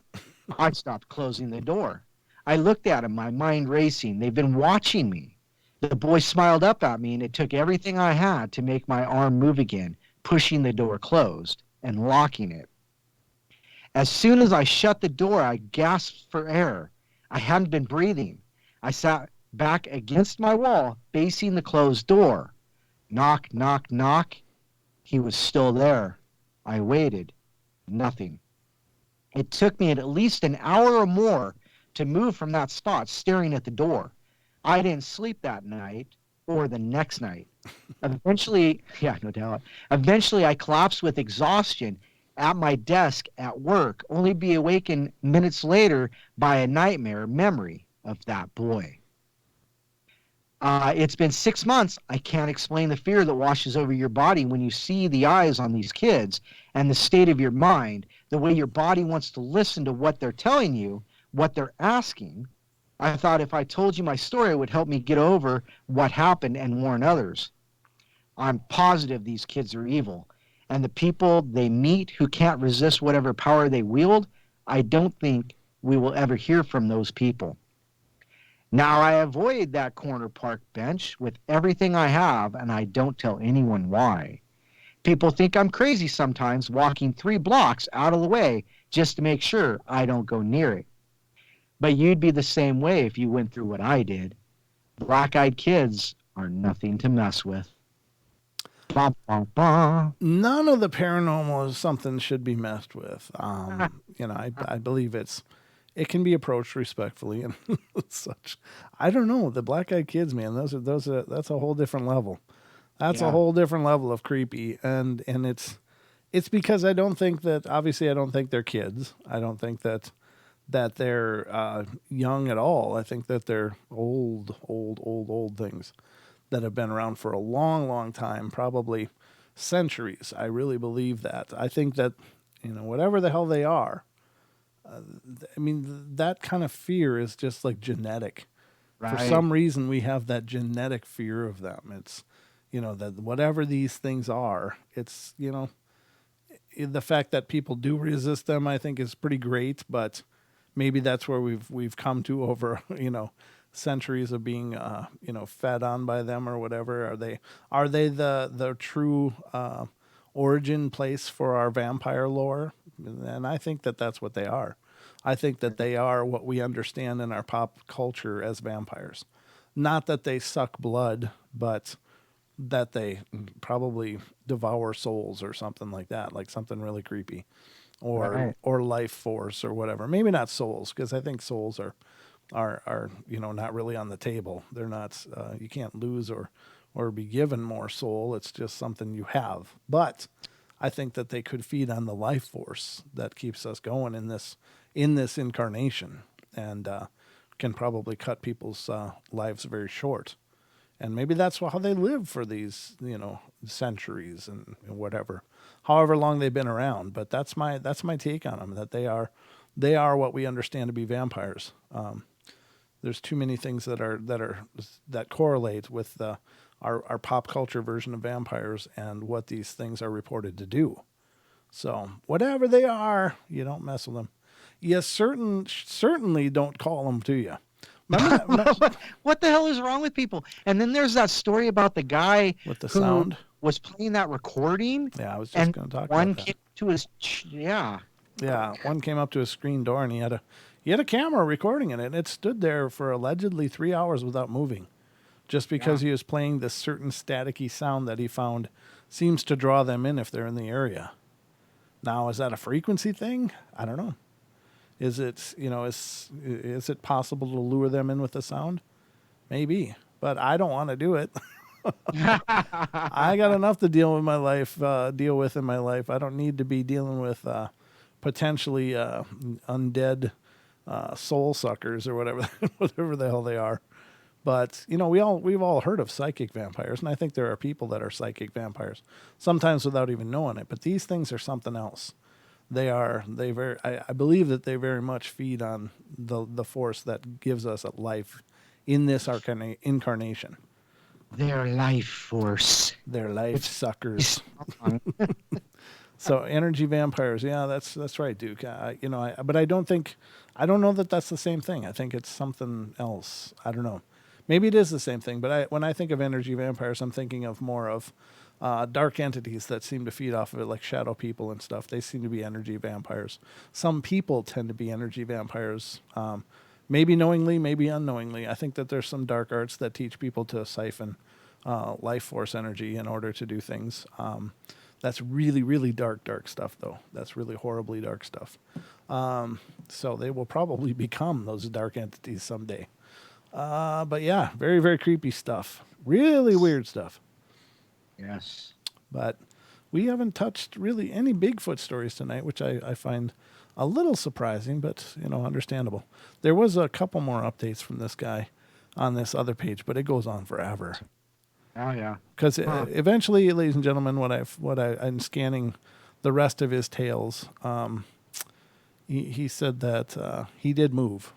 I stopped closing the door. I looked at him, my mind racing. They've been watching me. The boy smiled up at me, and it took everything I had to make my arm move again, pushing the door closed and locking it. As soon as I shut the door, I gasped for air. I hadn't been breathing. I sat back against my wall, facing the closed door. Knock, knock, knock. He was still there. I waited. Nothing. It took me at least an hour or more to move from that spot, staring at the door. I didn't sleep that night or the next night. Eventually, yeah, no doubt. Eventually, I collapsed with exhaustion at my desk at work, only be awakened minutes later by a nightmare memory of that boy. It's been 6 months. I can't explain the fear that washes over your body when you see the eyes on these kids and the state of your mind, the way your body wants to listen to what they're telling you, what they're asking. I thought if I told you my story, it would help me get over what happened and warn others. I'm positive these kids are evil, and the people they meet who can't resist whatever power they wield, I don't think we will ever hear from those people. Now I avoid that corner park bench with everything I have, and I don't tell anyone why. People think I'm crazy sometimes, walking 3 blocks out of the way just to make sure I don't go near it. But you'd be the same way if you went through what I did. Black-eyed kids are nothing to mess with. Bah, bah, bah. None of the paranormal is something should be messed with. I believe it can be approached respectfully and such. I don't know, the black eyed kids, man. That's a whole different level. That's a Yeah. whole different level of creepy, and it's because I don't think that, obviously I don't think they're kids. I don't think that they're young at all. I think that they're old things that have been around for a long, long time, probably centuries. I really believe that. I think that, whatever the hell they are, that kind of fear is just like genetic. For Right. some reason, we have that genetic fear of them. It's, that whatever these things are, it's, the fact that people do resist them, I think, is pretty great. But maybe that's where we've come to over, centuries of being, fed on by them or whatever. Are they the true origin place for our vampire lore? And I think that that's what they are. I think that they are what we understand in our pop culture as vampires. Not that they suck blood, but that they probably devour souls or something like that, like something really creepy, or Right. or life force or whatever. Maybe not souls, because I think souls are not really on the table. They're not. You can't lose or be given more soul. It's just something you have. But I think that they could feed on the life force that keeps us going in this incarnation, and can probably cut people's lives very short. And maybe that's how they live for these, centuries and whatever, however long they've been around. But that's my take on them. That they are what we understand to be vampires. There's too many things that correlate with our pop culture version of vampires and what these things are reported to do. So whatever they are, you don't mess with them. You certainly don't call them to you. What the hell is wrong with people? And then there's that story about the guy With the who sound? was playing that recording. Yeah, I was just and going to talk one about that. came to his yeah. Yeah, one came up to his screen door and he had a camera recording it, and it stood there for allegedly 3 hours without moving, just because he was playing this certain staticky sound that he found seems to draw them in if they're in the area. Now, is that a frequency thing? I don't know. Is it, is it possible to lure them in with the sound? Maybe, but I don't want to do it. I got enough to deal with in my life. I don't need to be dealing with potentially undead soul suckers or whatever whatever the hell they are. But we've all heard of psychic vampires, and I think there are people that are psychic vampires, sometimes without even knowing it. But these things are something else. I believe that they very much feed on the force that gives us a life in this incarnation. Their life force. They're life suckers. So energy vampires, yeah, that's right, Duke. But I don't know that that's the same thing. I think it's something else. I don't know. Maybe it is the same thing. But when I think of energy vampires, I'm thinking of more of dark entities that seem to feed off of it, like shadow people and stuff. They seem to be energy vampires. Some people tend to be energy vampires, maybe knowingly, maybe unknowingly. I think that there's some dark arts that teach people to siphon life force energy in order to do things. That's really, really dark stuff, though. That's really horribly dark stuff. So they will probably become those dark entities someday. But yeah, very, very creepy stuff. Really weird stuff. Yes. But we haven't touched really any Bigfoot stories tonight, which I find a little surprising, but understandable. There was a couple more updates from this guy on this other page, but it goes on forever. Oh yeah. Because eventually, ladies and gentlemen, I'm scanning the rest of his tales. He said that he did move.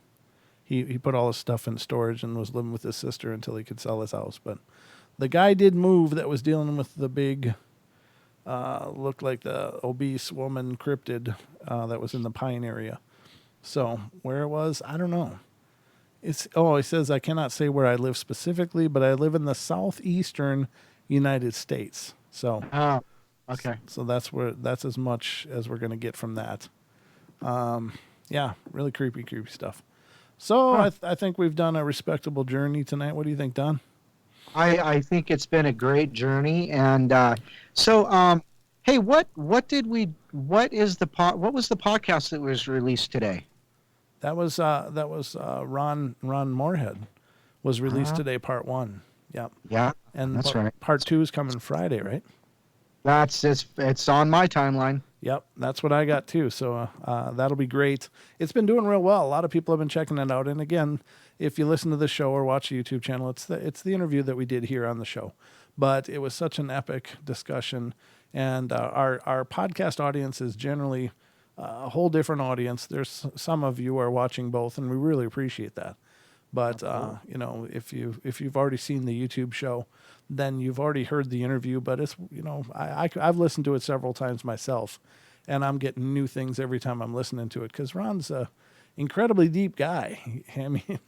He put all his stuff in storage and was living with his sister until he could sell his house. But the guy did move that was dealing with the big, looked like the obese woman cryptid that was in the Pine area. So where it was, I don't know. He says, I cannot say where I live specifically, but I live in the southeastern United States. So, Oh, okay. So that's as much as we're going to get from that. Yeah, really creepy stuff. So I think we've done a respectable journey tonight. What do you think, Don? I think it's been a great journey, and hey, what is what was the podcast that was released today? That was Ron Moorhead was released today, part 1. Yep. Yeah, And that's right. part 2 is coming Friday, right? It's on my timeline. Yep, that's what I got too. So that'll be great. It's been doing real well. A lot of people have been checking it out. And again, if you listen to the show or watch the YouTube channel, it's the interview that we did here on the show. But it was such an epic discussion, and our podcast audience is generally a whole different audience. There's some of you are watching both, and we really appreciate that. But you know, if you've already seen the YouTube show, then you've already heard the interview. But it's, you know, I've listened to it several times myself, and I'm getting new things every time I'm listening to it, because Ron's a incredibly deep guy. I mean,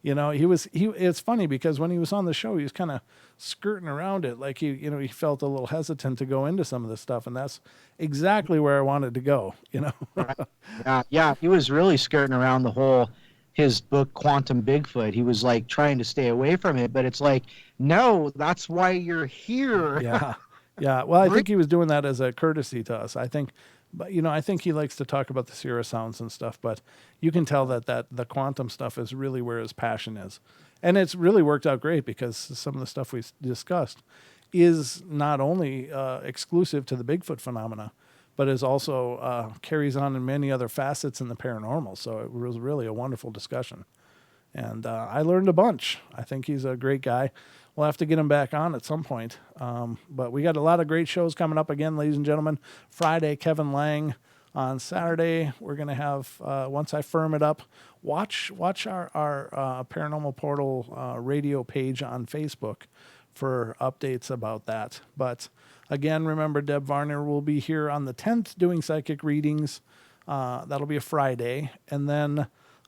you know, it's funny because when he was on the show, he was kind of skirting around it, like he felt a little hesitant to go into some of this stuff, and that's exactly where I wanted to go. You know. Right. Yeah, he was really skirting around the whole his book Quantum Bigfoot. He was like trying to stay away from it, but it's like, no, that's why you're here. Yeah. Yeah. Well, I think he was doing that as a courtesy to us. I think, but you know, I think he likes to talk about the Sierra sounds and stuff, but you can tell that the quantum stuff is really where his passion is. And it's really worked out great, because some of the stuff we discussed is not only exclusive to the Bigfoot phenomena, but is also carries on in many other facets in the paranormal. So it was really a wonderful discussion. And I learned a bunch. I think he's a great guy. We'll have to get him back on at some point. But we got a lot of great shows coming up again, ladies and gentlemen. Friday, Kevin Lang. On Saturday, we're going to have, once I firm it up, watch our Paranormal Portal radio page on Facebook for updates about that. But again, remember, Deb Varner will be here on the 10th doing psychic readings. That'll be a Friday. And then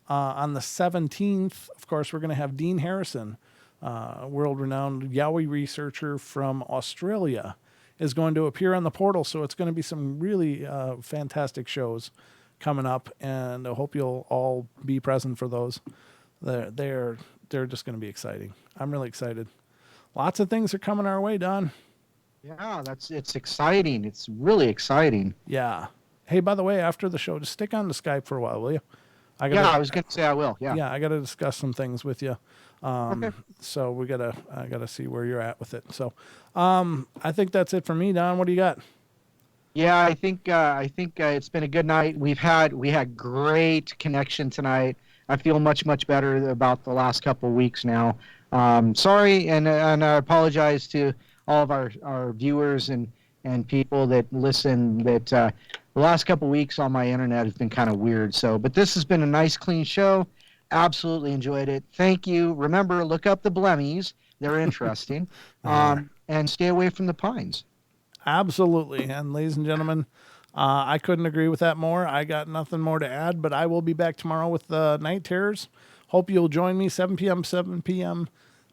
on the 17th, of course, we're going to have Dean Harrison, world-renowned Yowie researcher from Australia, is going to appear on the portal. So it's going to be some really fantastic shows coming up, and I hope you'll all be present for those. They're just going to be exciting. I'm really excited. Lots of things are coming our way, Don. Yeah, it's exciting. It's really exciting. Yeah. Hey, by the way, after the show, just stick on the Skype for a while, will you? I was going to say I will. Yeah. Yeah, I got to discuss some things with you. Okay. So I gotta see where you're at with it. So, I think that's it for me, Don. What do you got? Yeah, I think it's been a good night. We had great connection tonight. I feel much better about the last couple of weeks now. Sorry, and I apologize to all of our viewers and people that listen. That the last couple of weeks on my internet has been kind of weird. So, but this has been a nice, clean show. Absolutely enjoyed it. Thank you. Remember, look up the Blemmies. They're interesting. And stay away from the pines. Absolutely. And ladies and gentlemen, I couldn't agree with that more. I got nothing more to add, but I will be back tomorrow with the Night Terrors. Hope you'll join me 7 p.m.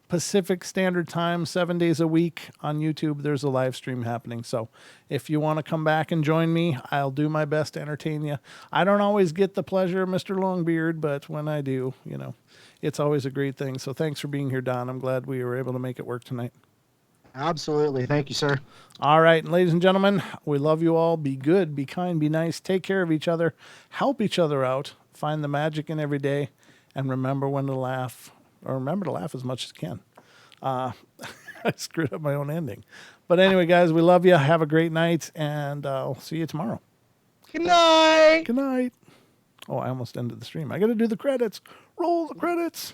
Pacific Standard Time, 7 days a week on YouTube. There's a live stream happening. So if you want to come back and join me, I'll do my best to entertain you. I don't always get the pleasure of Mr. Longbeard, but when I do, you know, it's always a great thing. So thanks for being here, Don. I'm glad we were able to make it work tonight. Absolutely. Thank you, sir. All right. And ladies and gentlemen, we love you all. Be good, be kind, be nice. Take care of each other. Help each other out. Find the magic in every day. And remember when to laugh. Or remember to laugh as much as you can. I screwed up my own ending. But anyway, guys, we love you. Have a great night, and I'll see you tomorrow. Good night. Good night. Oh, I almost ended the stream. I got to do the credits. Roll the credits.